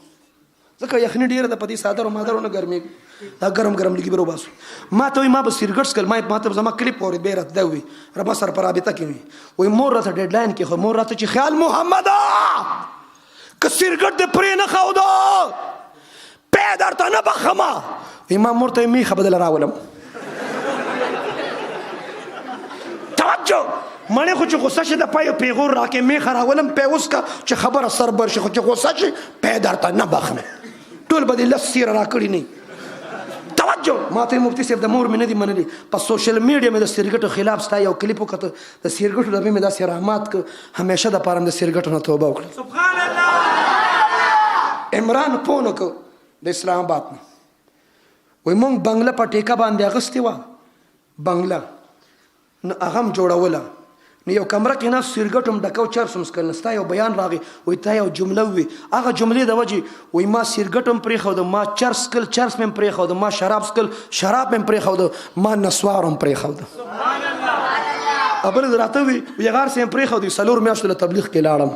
[SPEAKER 1] ځکه یخنی ډیره د پدی صادر او مادر نه ګرمي دا ګرم لګي برو باسو ما ته ما به سیرګټس کل ما ته زما کلیپ اور بیرت دوي ربا سر پر رابطه کوي وای مور راته ډیډلاین کې خو مور راته چې خیال محمد ک سیرګټ د پرې نه خاو دو پیدر ته نه بخما امام مور ته می خبر راولم توجه مړې خو چې غوسه شي د پایو پیغور راکې می خراولم په اوس کا چې خبره سر بر شي خو چې غوسه شي پیدر ته نه بخنه ټول به د لسیر راکړي نه توجه ما ته مفتی صاحب د مور مې نه دی منلي په سوشل میډیا مې د سیرګټو خلاف ستا یو کلیپ وکړ د سیرګټو د مې د سرامات ک همیشه د پاره د سیرګټو نه توبه وکړه سبحان الله عمران پونو کو د اسلام آباد نه وای مونږ بنگله په ټیکا باندې اغستې و بنگله نو هغه جوړوله نو یو کمره کې ناست سیرګټ هم ډکه او چرس هم څکل نه ستا یو بیان راغی وایي تا یو جمله ووې هغه جملې د وجې وایي ما سیرګټ هم پرېښوده ما چرس څکل چرس مې هم پرېښوده ما شراب څکل شراب مې هم پرېښوده ما نسوار هم پرېښوده بل راته وي هغه هر څه یې پرېښودی 4 میاشتو له تبلیغ کې لاړم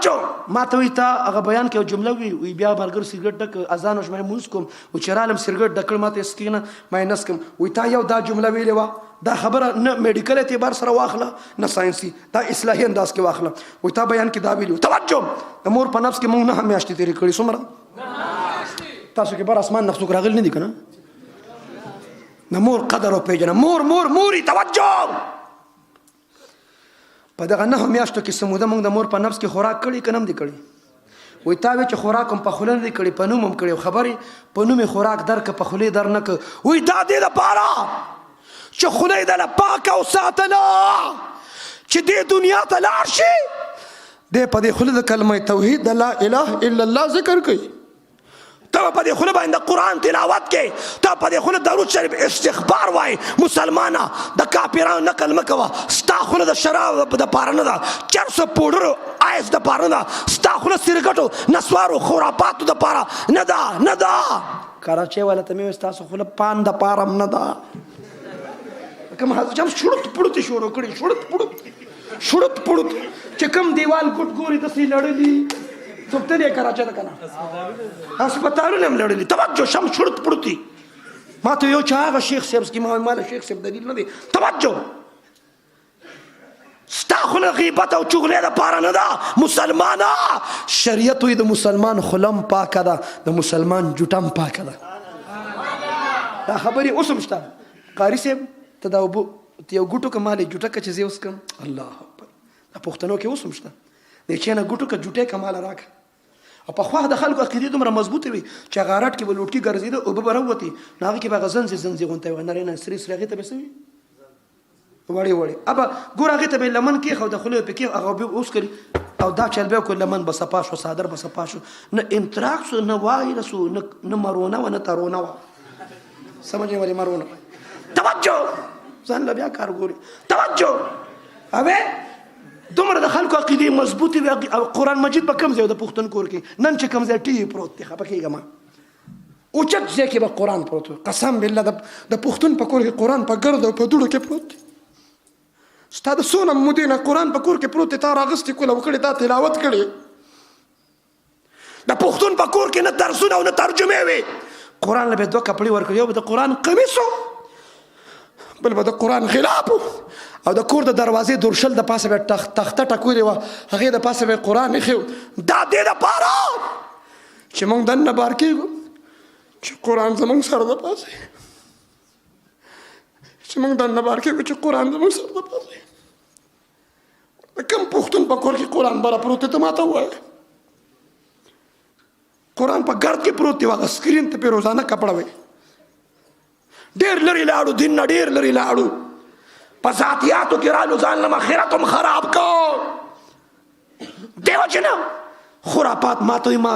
[SPEAKER 1] توجه ما ته وایي تا هغه بیان کې یو جمله وي بیا ملګرو سیګرټ ډک اذان وشو مې لمونځ کوم و چې رالم سیګرټ ډک کړ ما ته یې سکېنه ما یې نس کړم وایي تا یو دا جمله ویلې وه دا خبره نه میډیکل اعتبار سره واخله نه ساینسي دا اصلاحي انداز کې واخله وایي تا بیان کې دا ویلي توجه د مور په نفس کې موږ 9 میاشتې تېرې کړي څومره تاسو کې بر اسمان نه څوک راغلی نه دي که نه د مور قدر وپېژنه موري توجه په دغه 9 میاشتو کې سموده موږ د مور په نفس کې خوراک کړي که نه هم دي کړي وایي تا وی چې خوراک هم په خوله نه دي کړي په نوم هم کړي خبرې په نوم یې خوراک درکه په خولې در نه که وایي دا دې دپاره چې خوله یې دله پاکه او ساتله چې دې دنیا ته لاړ شي دی په دې خوله د کلمه توحید د لا اله الا الله ذکر کوي ته په دې خوله باندې قرآن تلاوت کې ته په دې خوله درود شریف استغفار وایي مسلمانه د کافرانو نقل مه کوه ستا خوله د شراب دپاره نه ده چرسو پوډرو آیس دپاره نه ده ستا خوله سرګټو نسوارو خرافاتو دپاره نه ده کراچۍ والا ته مې وایي ستاسو خوله پان دپاره هم نه ده کوم حضرت شړت پړوت یې شروع کړي شړت پړوت چې کوم دیوال ګوټ ګوري داسې لړلي څوک ته دی کراچۍ ته که نه هسپتالونه هم لړلي توجه شم شړت پړوتي ما ته یو چې هغه شیخ صاحب سکي ما له شیخ صاحب دلیل نه دی توجه ستا خوله غیبت او چغلې دپاره نه ده مسلمانه شریعت وایي د مسلمان خوله هم پاکه ده د مسلمان جوټه هم پاکه ده دا خبرې اوس هم شته قاري صاحب ته دا اوبه یو ګوټو که مالې جوټه که چې زه اوس کړم الله اکبر دا پښتنو کې اوس هم شته د چې نه ګوټو که جوټې که ماله راکړه او پخوا د خلکو عقیدې دومره مضبوطې وي چې هغه رټ کې به لوټکي ګرځېده اوبه به راووتې نو هغې کې به هغه زنځې غونتی وي نرۍ سرې هغې ته به څه وي وړې ابه ګور هغې ته به لمن کېښود خولې به پې هغه به اوس کړي او دا چل بیا وکړو لمن به صفا شو صادر به صفا شو نه انتراکس نه وایرس نه مرونه وه نه ترونه وه سمجھ ولې مرونه توجه ځان له بیا کار ګوري توجه اوې دومره د خلکو عقیدې مضبوطې وي او قرآن مجید به کوم ځای د پښتون کور کې نن چې کوم ځای ټي وي پروت دی خفه کېږه ما اوچت ځای کې به قرآن پروت وي قسم بالله د پښتون په کور کې قرآن په ګرد او په دوړو کې پروت دی ستا د څونه مودې نه قرآن په کور کې پروت دی تا راغستې کوله وکړې دا تلاوت کړې د پښتون په کور کې نه درسونه او نه ترجمې وي قرآن له به 2 کپړې ورکړي یو به د قرآن قمیص بل به د قرآن غلاف او د کور د دروازې درشل د پاسه به تخته ټکورې وه هغې د پاسه به قرآن ایښی دا دې دپاره چې موږ دننه بار کېږو چې قرآن زموږ سره د پاسه چې موږ دننه بار کېږو چې قرآن زموږ سره د پاسه د کوم پښتون په کور کې قرآن بره پروت دی ته ما ته ووایه قرآن په ګرد کې پروت دی هغه سکرین ته پې روزانه کپړه وي ډېر لرې لاړو دین نه ډېر لرې لاړو په ذاتیاتو کې رالو ځان له آخرت هم خراب کو دې وجې نه خرافات ما ته ما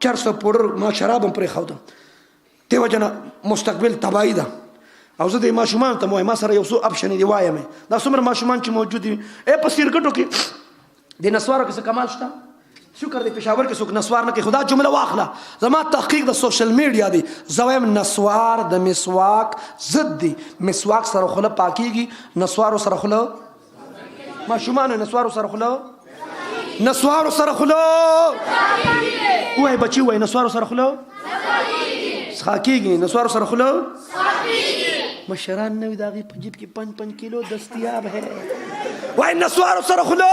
[SPEAKER 1] چرس او پوډر ما شراب هم پرېښودم دې وجې نه مستقبل تباهي ده او زه د ماشومانو ته موایم ما سره یو څو اپشنې دي وایم دا څومره ماشومان چې موجود دي په سیرګټو کې د نسوارو کې څه کمال شته شکر دی پېښور کې څوک نسوار نه کوي خو دا جمله واخله زما تحقیق د سوشل میډیا دی زه وایم نسوار د مسواک ضد دی مسواک سره خوله پاکېږي نسوارو سره خوله ماشومانو نسوارو سره خوله ووایي بچي ووایي نسوارو سره خوله څښا کېږي نسوارو سره خوله مشران نه وي د هغې په جیب کې 5 کیلو دستیاب ہے وایي نسوارو سره خوله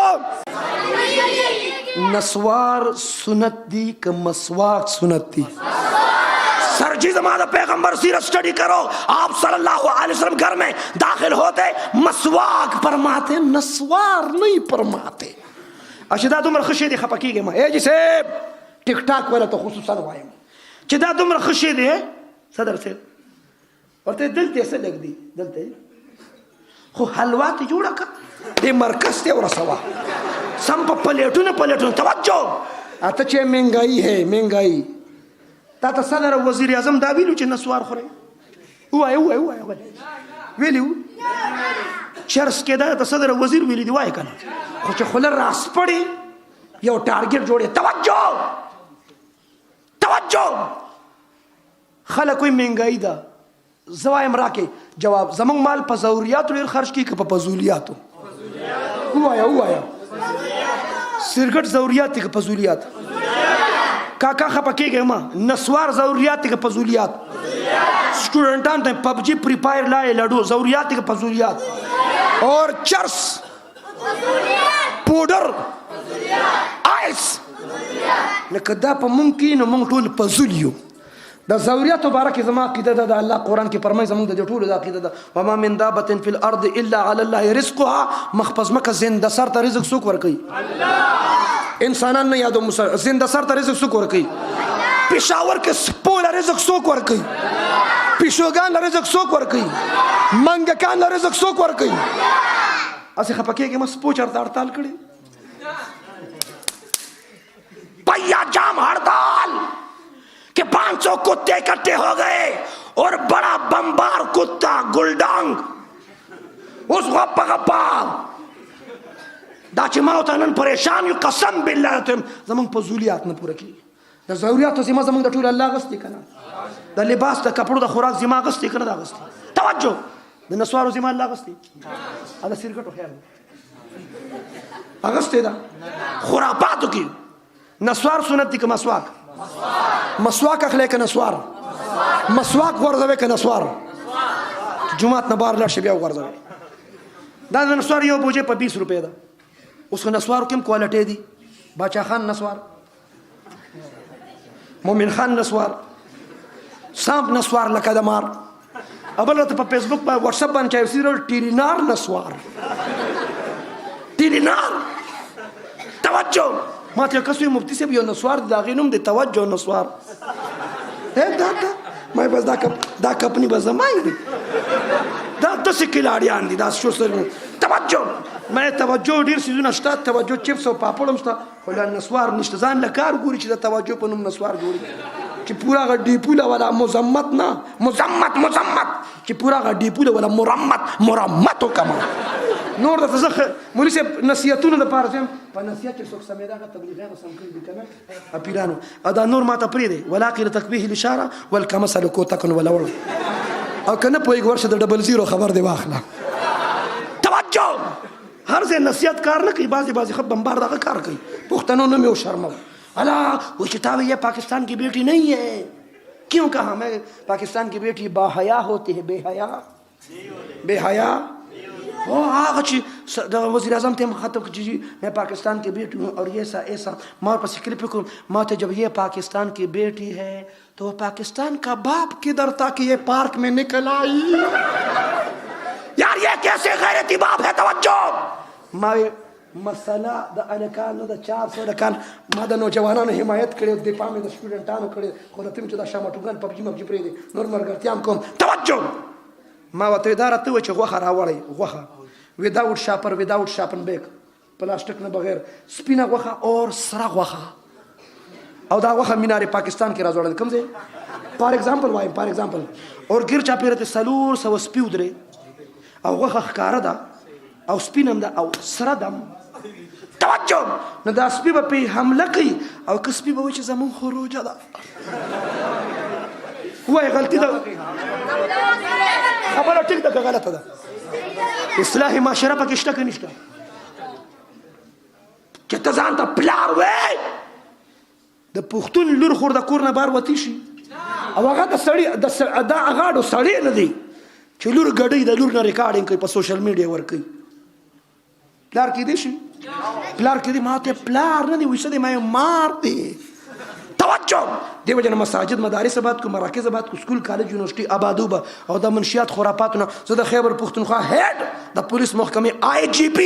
[SPEAKER 1] نسوار سنت دی کہ مسواک سنت دی سر جی زمانہ پیغمبر سیرت سٹڈی کرو آپ صلی اللہ علیہ وسلم گھر میں داخل ہوتے مسواک فرماتے نسوار نہیں فرماتے اشدا دمر خشی دی خپکی گے ما اے جی صاحب ٹک ٹاک والا تو خصوصا وائم چدا دمر خشی دی صدر صاحب ورته دلته څه لګ دی دلته خو حلوا ته جوړه کړه د مرکز ته ورسوه سم په پلیټونه توجه اته چې مهنګائی ہے مهنګائی تا ته صدر وزیر اعظم دا ویلو چې نسوار خوري وای ویلی چرس کېده ته صدر وزیر ویلی دی وای کنه خو چې خوله راسپړې یو ټارګټ جوړې توجه خلک وایي مهنګایي ده زه وایم راکې جواب زمونږ مال په ضروریاتو ډېر خرج کړي که په فضولیاتو ووایه سرګټ ضروریات دي که فضولیات کاکا خپه کېږئ مه نسوار ضروریات دي که فضولیات स्टूडेंटान ته पबजी फ्री फायर लाए लडो ضروریات के फजूलियात और चर्स पाउडर आइस لکه دا په ممکن مونږ ټول فضولیو د ضروریات مبارک زما عقیده ده د الله قران کې فرمایي زمونږ د ټولو د عقیده ده وما من دابه فی الارض الا علی الله رزقها مخفز مکه زنده سر ته رزق څوک ورکوي الله انسانان نه یادو زنده سر ته رزق څوک ورکوي پېښور کې سپوله رزق څوک ورکوي پیشوګان له رزق څوک ورکوي منګکان له رزق څوک ورکوي اسې خپه کېږې ما سپو چېرته هړتال کړې پیا جام हड़ताल कि 500 कुत्ते इकट्ठे हो गए और बड़ा बम्बार कुत्ता गुलडांग उस गप्पा गप्पा دا چې ما ورته نن پریشان یو قسم بالله ته زمونږ فضولیات نه پوره کړي د ضروریاتو ذمه زمونږ د ټولو الله اخیستې که نه د لباس د کپړو د خوراک ذمه اخیستې که نه ده اخیستې توجه د نسوارو ذمه الله اخیستې د سرګټو خیال اخیستې ده خرافاتو کې نسوار سنت دي که مسواک مسواک اخلی که نسوار مسواک غورځوي که نسوار جماعت نه بار لاړ شي بیا وغورځوي دا د نسوار یو بوجې په 20 روپۍ ده اوس خو نسوارو کې هم کوالټۍ دي باچا خان نسوار مومن خان نسوار سامپ نسوار لکه د مار ابل ته په فیسبوک په واتساپ باندې چا وسیرل ټیرینار نسوار ټیرینار توجه ما ته کس یو مفتی صاحب یو نسوار د هغې نوم دی توجه نسوار دا ما بس دا کپنی بس زما دی دا داسې کلاړیان دي دا شو سر توجه ما توجه ډېر څیزونه شته توجه چپس او پاپړ هم شته خو لا نسوار نشته ځان له کار ګوري چې د توجه په نوم نسوار جوړي چې پورا هغه ډیپوله والا مزمت نه مزمت چې پورا هغه ډیپوله والا مرمت وکړم نور درته زه مولوي صاحب نصیحتونه دپاره ځم په نصیحت چې څوک سمېده هغه تبلیغیانو سم کړي دي که نه پیرانو او دا نور ماته پرېږدی ولاقل تکبیه الاشاره والکمثل کوتکن ولوړ او که نه پوهېږي ورشه د ډبل زیرو خبر دی واخله توجه हर से नसीहत कार न कही बाजी खब बम्बार दागा कार कही पुख्तनों ने में शर्मा अला वो किताब ये पाकिस्तान की बेटी नहीं है क्यों कहा मैं पाकिस्तान की बेटी बाहया होती है बेहया ओ आग वज़ीर आज़म थे खत्म जी मैं पाकिस्तान की बेटी हूँ और ये ऐसा मार पर क्लिप को माते जब ये पाकिस्तान की बेटी है तो पाकिस्तान का बाप किधर था कि ये पार्क में निकल आई यार ये कैसे गैरती बाप है तवज्जो मावे मसला د الکان د 400 الکان ما د نوجوانانو حمایت کړي د دفاع مې د سټوډنټانو کړي خو د تم چې د شامټوګان پبجي مبجي پرې دي نور مرګرتيام کوم توجه ما وته اداره ته چې غوخه راوړی غوخه وداوت شاپن بیگ پلاستیک نه بغیر سپینه غوخه اور سره غوخه او دا غوخه مینار پاکستان کې راځوړل کوم ځای فار ایگزامپل اور ګیر چا پیرته سلور سو سپیو درې او غوخه ښکاره ده او سپینم ده او سره دم توجه نو دا سپی به پې حمله کوي او که سپی به وایي چې زمونږ خروجه ده وایي غلطي ده خبره ټیک ده که غلطه ده اصلاح معاشره پکې شته که نشته چې ته ځان ته پلار وې د پښتون لور خور د کور نه بار وتی شي او هغه د سړي دا هغه سړی نه دی چې لور ګډۍ د لور نه ریکارډینګ کوي په سوشل میډیا ورکوي پلار کې دی شي پلار کې دی ما ته پلار نه دی ویسه دی ما مار دی توجه دی وجه مساجد مدارس آباد کو مراکز آباد کو سکول کالج یونیورسيټي آبادو به او د منشیات خرافاتونه زه د خیبر پختونخوا هیډ د پولیس محکمې IGP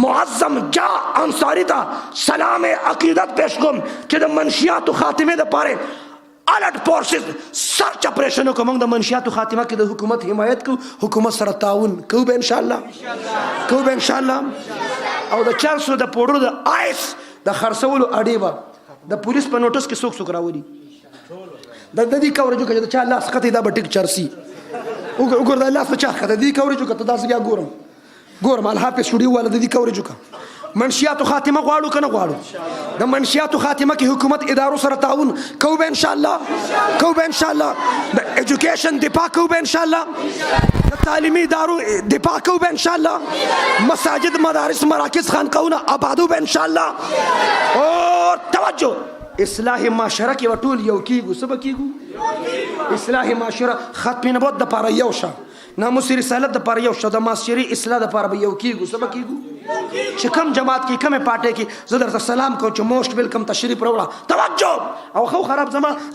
[SPEAKER 1] معظم جا انصاری ته سلام عقیدت پیش کوم چې د منشیاتو خاتمه د پاره الرټ فورسز سرچ اپریشن کوم د منشیاتو خاتمه کې د حکومت حمایت کو حکومت سره تعاون کو به ان شاء الله او د 400 د پوډرو د آیس د خرڅولو اډیبا د پولیس په نوټس کې څوک راوړي د دې کورجو کې د چا لاس خطي دا به ټیک چرسي وګور د لاس په چا خته دی کورې جو کته داس بیا ګورم الحافظ سټوډیو والا د دې کورې جو کا منشیاتو خاتمه غواړو کنه غواړو د منشیاتو خاتمه کې حکومت ادارو سره تعاون کوو به ان شاء الله د ایجوکیشن دفاع کوو به ان شاء الله د تعلیمي ادارو دفاع کوو به ان شاء الله مساجد مدارس مراکز خانقاهونه آبادو به ان شاء الله او توجه اصلاح معاشره کې وټول یو کیږو سبا کیږو اصلاح معاشره ختم نبوت د پاره یو شه ناموس رسالت د پاره یو شه د معاشري اصلاح د پاره یو کیږو سبا کیږو چې کم جماعت کې کمه پارټي کې زه درته سلام کوم چې موست ویلکم تشریف راوړه توجه او خو خراب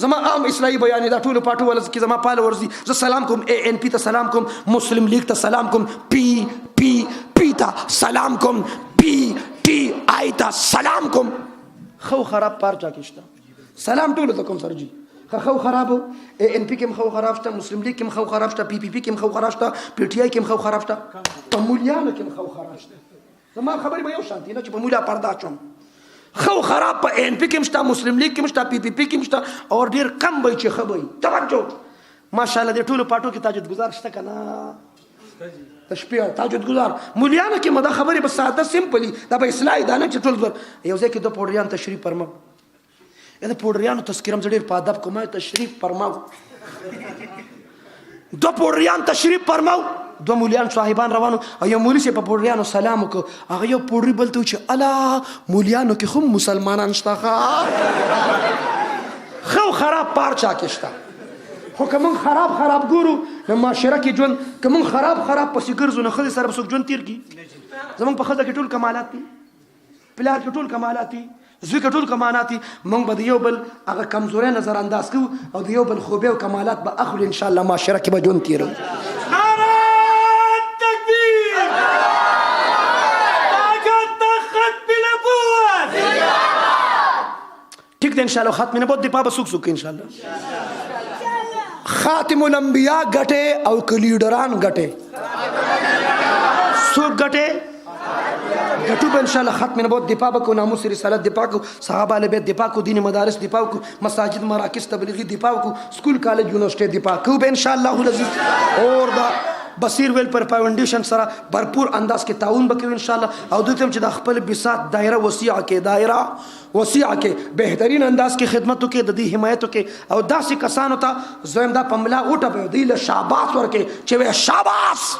[SPEAKER 1] زما عام اسلامي بیان دا ټول پارټو ول کې زما پال ورزي زه سلام کوم اي ان پي ته سلام کوم مسلم لیگ ته سلام کوم پي ته سلام کوم PTI ته سلام کوم خو خراب پارچا کېشته سلام ټول ته کوم سرجي خو خراب ان پی کې خو خراب شته مسلم لیگ کې خو خراب شته پي کې خو خراب شته PTI کې خو خراب شته تمولیانو کې خو خراب شته زما خبرې به یو شانتي نه چې په مولا پردا چوم خو خراب په ان پی کې مشته مسلم لیگ کې مشته پي کې مشته اور ډیر کم وي چې خبري توجه ماشاءالله د ټولو پټو کې تاجد گزار شته کنه تشبیه تاجد گزار مولیانو کې مده خبرې بس ساده سیمپلی دا به اصلاح دانه چې ټول یو ځکه د پوډریان تشریف پرما دا پوډریانو تذکرم ډیر په ادب کومه تشریف پرماو دو پوډریان تشریف پرماو دو مولیان صاحبان روانو او یو مولی چې په پوډریانو سلام وکړو هغه یو پوډری بلته چې الا مولیانو کې خو مسلمانان شته خو خراب پارچا کې شته خو کوم خراب ګورو نو معاشره کې ژوند کوم خراب پسې ګرځو نه خدای سره بسوک ژوند تیر کی زمونږ په خزه کې ټول کمالات دي پلار کې ټول کمالات دي زوی کې ټول کمالات دي مونږ به د یو بل هغه کمزوري نظر انداز کوو او د یو بل خوبه او کمالات به اخلو ان شاء الله معاشره کې به ژوند تیرو ٹھیک ان شاء اللہ ختم نبوت دی پابا سوک ان شاء اللہ خاتم الانبیاء گٹے او لیڈران گٹے سوک گٹے گٹو با انشاءاللہ ختم نبوت دفاع کو ناموس رسالت دفاع کو صحابہ علیہ بیت دفاع کو دین مدارس دفاع کو مساجد مراکز تبلیغی دفاع کو سکول کالج یونیورسٹی دفاع کو با انشاءاللہ العزیز اور دا بصیر ویل پر فاؤنڈیشن سره भरपूर انداز کې تعاون وکړو ان شاء الله او دوی ته چې د خپل بساط دایره وسیعه کې بهترین انداز کې خدمت وکړي د دې حمایت وکړي او داسې کسانو ته زم دا پملا اوټه دی له شاباس ورکه چې شاباس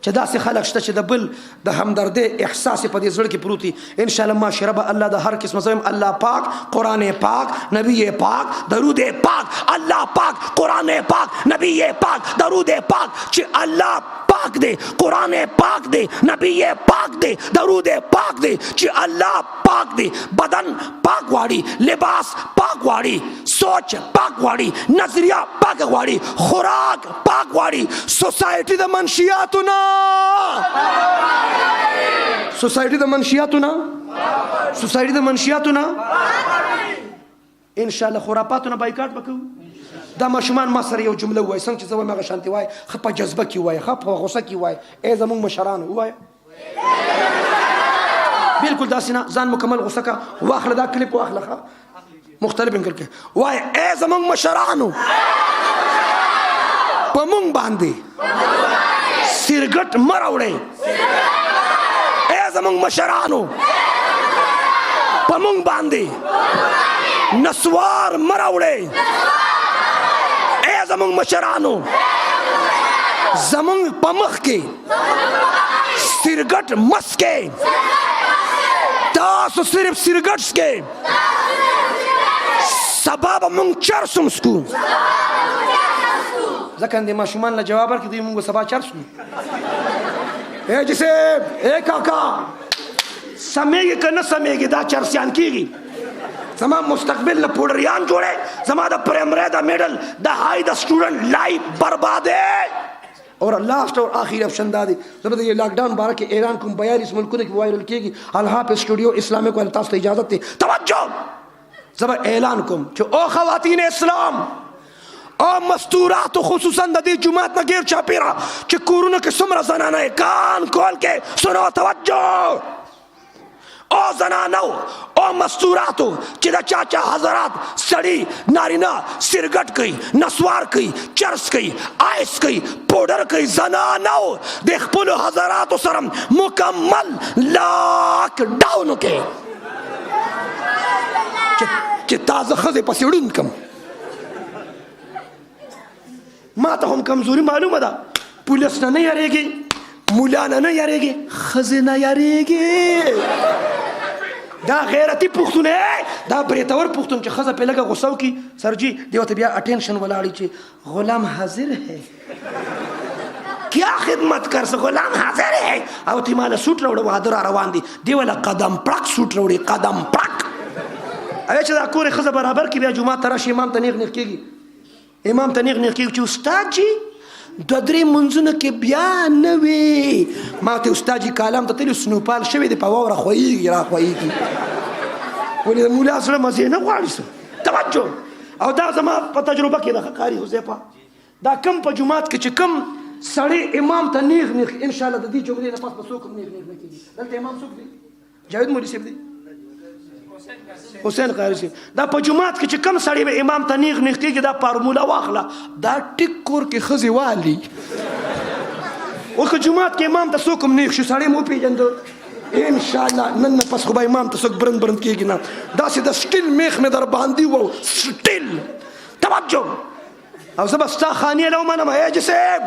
[SPEAKER 1] چې داسې خلک شته چې د بل د همدردی احساس په دې زړه کې پروتي ان شاء الله معاشره به الله د هر قسم زم الله پاک قرآن پاک نبی پاک درود پاک الله پاک قرآن پاک نبی پاک درود پاک چې الله پاک دے قرآن پاک دے نبی پاک دے درود پاک دے چې الله پاک دے بدن پاک واڑی لباس پاک واڑی سوچ پاک واڑی نظریہ پاک واڑی خوراک پاک واڑی سوسائٹی د منشیاتنا سوسائٹی د منشیاتنا ان شاء الله خرافاتونه بایکاټ وکړو دا ماشومان ما سره یو جمله وای څنګه چې زه وایم هغه شانتي وای خپ جذبه کی وای خپ غوسه کی وای ای زمون مشران وای بالکل داسینا ځان مکمل غوسه کا واخله دا کلیپ واخله مختلف انکل کې وای ای زمون مشرانو پمون باندې سرګټ مراوړې ای زمون مشرانو پمون باندې نسوار مراوړې ای زمون مشرانو زمون پمخ کې سرګټ مسکې تاسو صرف سرګټ سکې سبب مونږ چرسم سکو ځکه د ماشومان له جواب ورکړي دوی مونږ سبا چرسو اے جسے اے کاکا سمیږي که نه سمیږي دا چرسیان کېږي زما مستقبل نه پوډریان جوړې زما د پرایمری د میډل د هائی د سټوډنټ لایف بربادې اور لاسٹ اور آخری آپشن دا دی زبر یہ لاک ڈاؤن بارہ کے ایران کوم 42 ملکوں کې وائرل کیږي الحاف اسٹوڈیو اسلامی کو تاسو ته اجازه ته توجه زبر اعلان کوم چې او خواتین اسلام او مستورات خصوصا د دې جماعت نه غیر چاپیرا چې کورونه کې څومره زنانه کان کول کې سنو توجه او زنانو او مستوراتو چې د چاچا حضرات سړی نارینا سرګټ کوي نسوار کوي چرس کوي آیس کوي پوډر کوي زنانو د خپل حضراتو سره مکمل لاک ډاون کوي چې تازه ښځې پسې ړوند کم. ما ته هم کمزوري معلومه ده، پولیس نه نه یریږي، مولا نه نه یریږي، ښځې نه یریږي. دا غیرتی پښتون دا بریتور پښتون چې ښځه پې لږه غوسه وکړي سرجي دې ورته بیا اټینشن ولاړي چې غلام حاضر ہے کیا خدمت کر سو غلام حاضر ہے او تی مالا سوٹ روڑا وادر روان دی دی والا قدم پرک سوٹ روڑی قدم پرک اوی چې دا کور ښځه برابر کړي بیا جمعه ته راشي امام ته نیغ نیغ کېږي امام ته نیغ نیغ کېږي چې استاد جي دوه درې منځونه کې بیا نه وي. ما ته استاد جي کالام ته تللي سنوپال شوی دی په واوره خویږي را خویږي ولې د مولا سره مزې نه غواړي څه توجه. او دا زما په تجربه کې د قاري حذیفه دا کم په جومات کې چې کم سړی امام ته نیغ نیغ انشاءالله د دې جملې نه پس به څوک هم نیغ نیغ نه کېږي. دلته امام څوک دی؟ جاوید مولوي صاحب دی، حسین قاری صاحب. دا په جومات کې چې کم سړی به امام ته نیغ نیغ کېږي دا فارموله واخله دا ټیک کور کې ښځې والي. اوس که جومات کې امام ته څوک هم نیغ شي سړی مو وپېژنده انشاءالله نن نه پس خو به امام ته څوک برند برند کېږي نه. داسې د سټیل میخ مې در باندې و سټیل توجه. او زه به ستا خانې له ومنم حاجي صاحب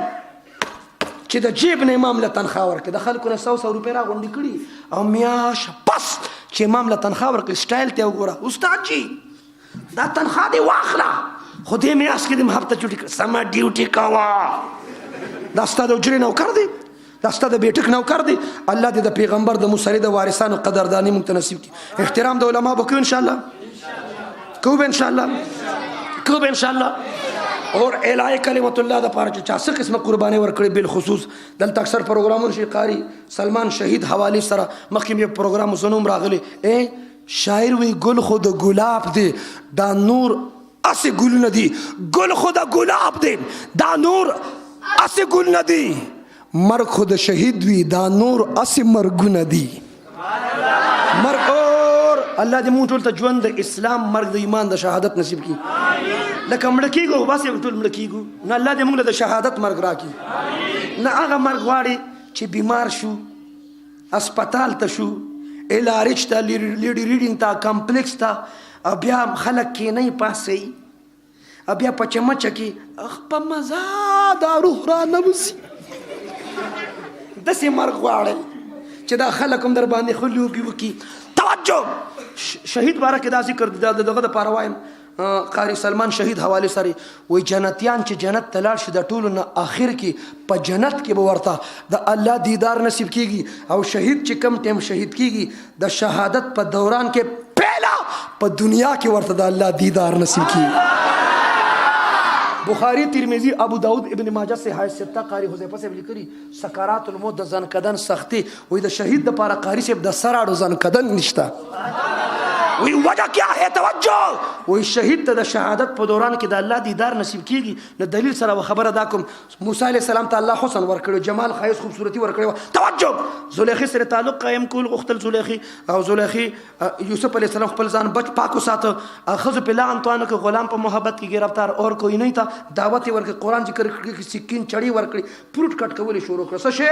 [SPEAKER 1] چې د جیب نه امام له تنخوا ورکړي، د خلکو نه 100 روپۍ راغونډې کړي او میاش بس چې امام له تنخوا ورکړي سټایل ته وګوره استاد جي دا تنخوا دې واخله خو دې میاشت کې دې هفته چوټي کړه سمه ډیوټي کوه. دا ستا د اجرې نوکر دی، دا ستا د بیټک نوکر دی. الله دې د پیغمبر د موسی د وارثانو قدرداني موږ ته نصیب کړي. احترام د علما به کوو انشاءالله، کوو به انشاءالله، کوو به انشاءالله. اور اعلی کلمت الله د پاره چې چا څه قسمه قرباني ورکړي بالخصوص دلته اکثر پروګرامونه شي قاری سلمان شهید حواله سره مخکې یو پروګرام زنوم راغلی شاعر وی ګل خود ګلاب دی دا نور اسه ګل ندی ګل خود ګلاب دی دا نور اسه ګل ندی مرګ خود شهید وی دا نور اسه مرګ ندی مرګ اور الله دې مونږ ټول ته ژوند د اسلام مرګ د ایمان د شهادت نصیب کړي. لکه مړه کېږو بس یو ټول مړه کېږو نه الله دې موږ له د شهادت مرګ راکړي. نه هغه مرګ غواړي چې بیمار شو اسپتال ته شو الارج ته لیډي ریډینګ ته کمپلیکس ته بیا خلک کېنئ پاسئ بیا په چمچه کې په مزه دا روح را نوځي داسې مرګ غواړي چې دا خلک هم در باندې ښه لوبې وکړي. توجه شهید باره کې دا ذکر دغه دپاره وایم قاری سلمان شهید حواله سره وای جنتیان چې جنت ته لاړ شي د ټولو نه آخر کې په جنت کې به ورته د الله دیدار نصیب کیږي. او شهید چې کم ټیم شهید کیږي د شهادت په دوران کې پهلا په دنیا کې ورته د الله دیدار نصیب کیږي. بخاری ترمذی ابو داود ابن ماجه سے حدیث سته قاری حذیفه سے لیکري سکرات الموت د ځن کدن سختي وای د شهید د پاره قاری سے د سراړو ځن کدن نشتا وی وجہ کیا ہے توجہ وی شهید ته د شهادت په دوران کې د الله دیدار نصیب کیږي. نو دلیل سره خبره دا کوم موسی علیہ السلام ته الله حسن ورکړو جمال خیس خوبصورتی ورکړو. توجه زلیخی سره تعلق قائم کول غختل زلیخی او زلیخی یوسف علیہ السلام خپل ځان بچ پاکو ساتو اخذ په لعن توانه کې غلام په محبت کې گرفتار اور کوئی نه تا دعوت ورکړي قران ذکر کړي سکین چړی ورکړي پروت کټ کول شروع کړ څه شي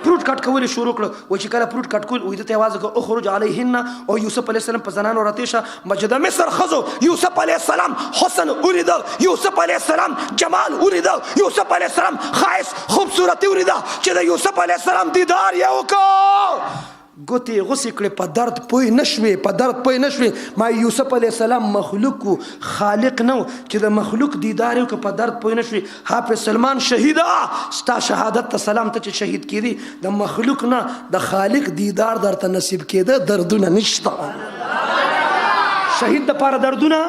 [SPEAKER 1] پروت کټ کول شروع کړ و چې کله پروت کټ کول وې د تواز کو اخرج علیهن او یوسف علیہ السلام په زنانو راتیشه مجد مصر خذو یوسف علیہ السلام حسن اريد یوسف علیہ السلام جمال اريد یوسف علیہ السلام خاص خوبصورتی اريد چې د یوسف علیہ السلام دیدار یو کو ګوتې غوسې کړې په درد پوه نشوې په درد پوه نشوې. ما یوسف علیہ السلام مخلوق خالق نو چې د مخلوق دیدار یو که په درد پوه نشوې. حافظ سلمان شهیدا ستا شهادت ته سلام ته چې شهید کېدی د مخلوق نه د خالق دیدار درته نصیب کېده دردونه نشته. شهید د پاره دردونه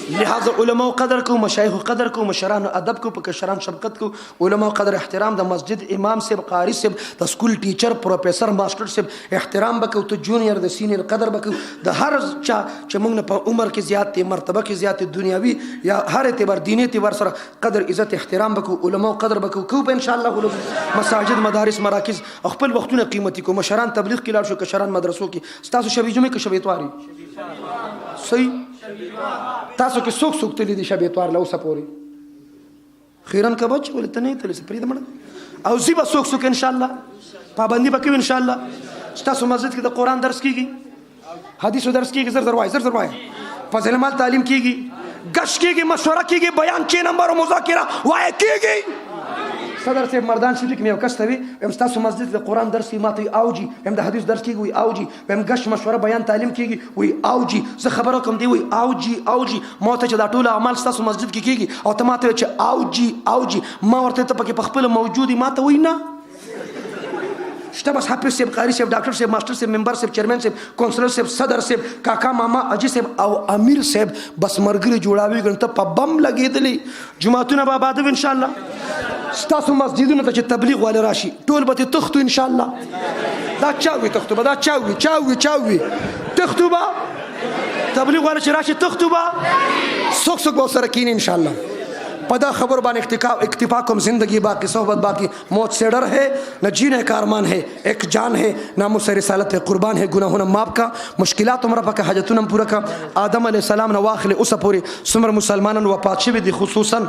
[SPEAKER 1] لہٰذا علماء قدر کو، مشایخ قدر کو، مشران ادب کو، کشران شفقت کو، علماء قدر احترام، د مسجد امام صاحب، قاری صاحب، د سکول ټیچر، پروفیسر، ماسټر صاحب احترام وکړو، ته جونیئر د سینیئر قدر وکړو، د هر چا چې موږ نه په عمر کې زیات دي، مرتبه کې زیات دنیاوي یا هر اعتبار دیني اعتبار سره قدر عزت احترام وکړو، علماء قدر وکړو، کو به ان شاء الله مساجد، مدارس، مراکز خپل وختونه قیمتي کو، مشران تبلیغ کې لاړ شو، کشران مدرسو کې، تاسو شبي جمعه کې شبي اتواري صحیح تاسو کې څوک څوک تللی دي شب اتوار له اوسه پورې خیرن که بچ ولې ته نه یې تللی څه پرېږده مړه او زی به څوک څوک انشاءالله پابندي به کوي انشاءالله ستاسو مسجد کې د قرآن درس کېږي، حدیثو درس کېږي، زر زر وایه زر زر وایه، فضل مال تعلیم کېږي، گشت کېږي، مشوره کېږي، بیان 6 نمبر و مذاکره وایه کېږي. صدر صاحب مردان شریف کې مې یو کس ته وي ویم ستاسو مسجد د قرآن درس کېږي، ما ته وایي اوجي، ویم د حدیث درس کېږي، وایي اوجي، ویم گشت مشوره بیان تعلیم کېږي، وایي اوجي، زه خبره کوم دی وایي اوجي اوجي، ما ورته چې دا ټول اعمال ستاسو مسجد کې کېږي او ته ما ته وایي چې اوجي اوجي، ما ورته ته پکې په خپله موجود یې، ما ته وایي نه شته بس حافظ صاحب، قاری صاحب، ډاکټر صاحب، ماسټر صاحب، ممبر صاحب، چیرمن صاحب، کونسلر صاحب، صدر صاحب، کاکا ماما اجي صاحب او امیر صاحب بس مرګري جوړاوي ګڼ ته په بم لګېدلې جماعتونه به آباد وي انشاءالله. ستاسو مسجدونو ته چې تبلیغ والا راشي ټول به ترې تښتو انشاءالله. دا چاوي تښتو به، دا چاوي چاوي چاوي تښتو به، تبلیغ والا چې راشي تښتو به، څوک څوک به ورسره کیني انشاءالله. پدا خبر باندې اکتفا کوم، زندگی باقی، صحبت باقی، موت سے ڈر ہے نہ جینے کا ارمان ہے، ایک جان ہے ناموس سے رسالت ہے، قربان ہے گناہوں ماپ کا، مشکلات عمر پاک حاجتوں پورا کا. آدم علیہ السلام نہ واخل اس پوری سمر مسلمانوں وفات شوی دی خصوصاً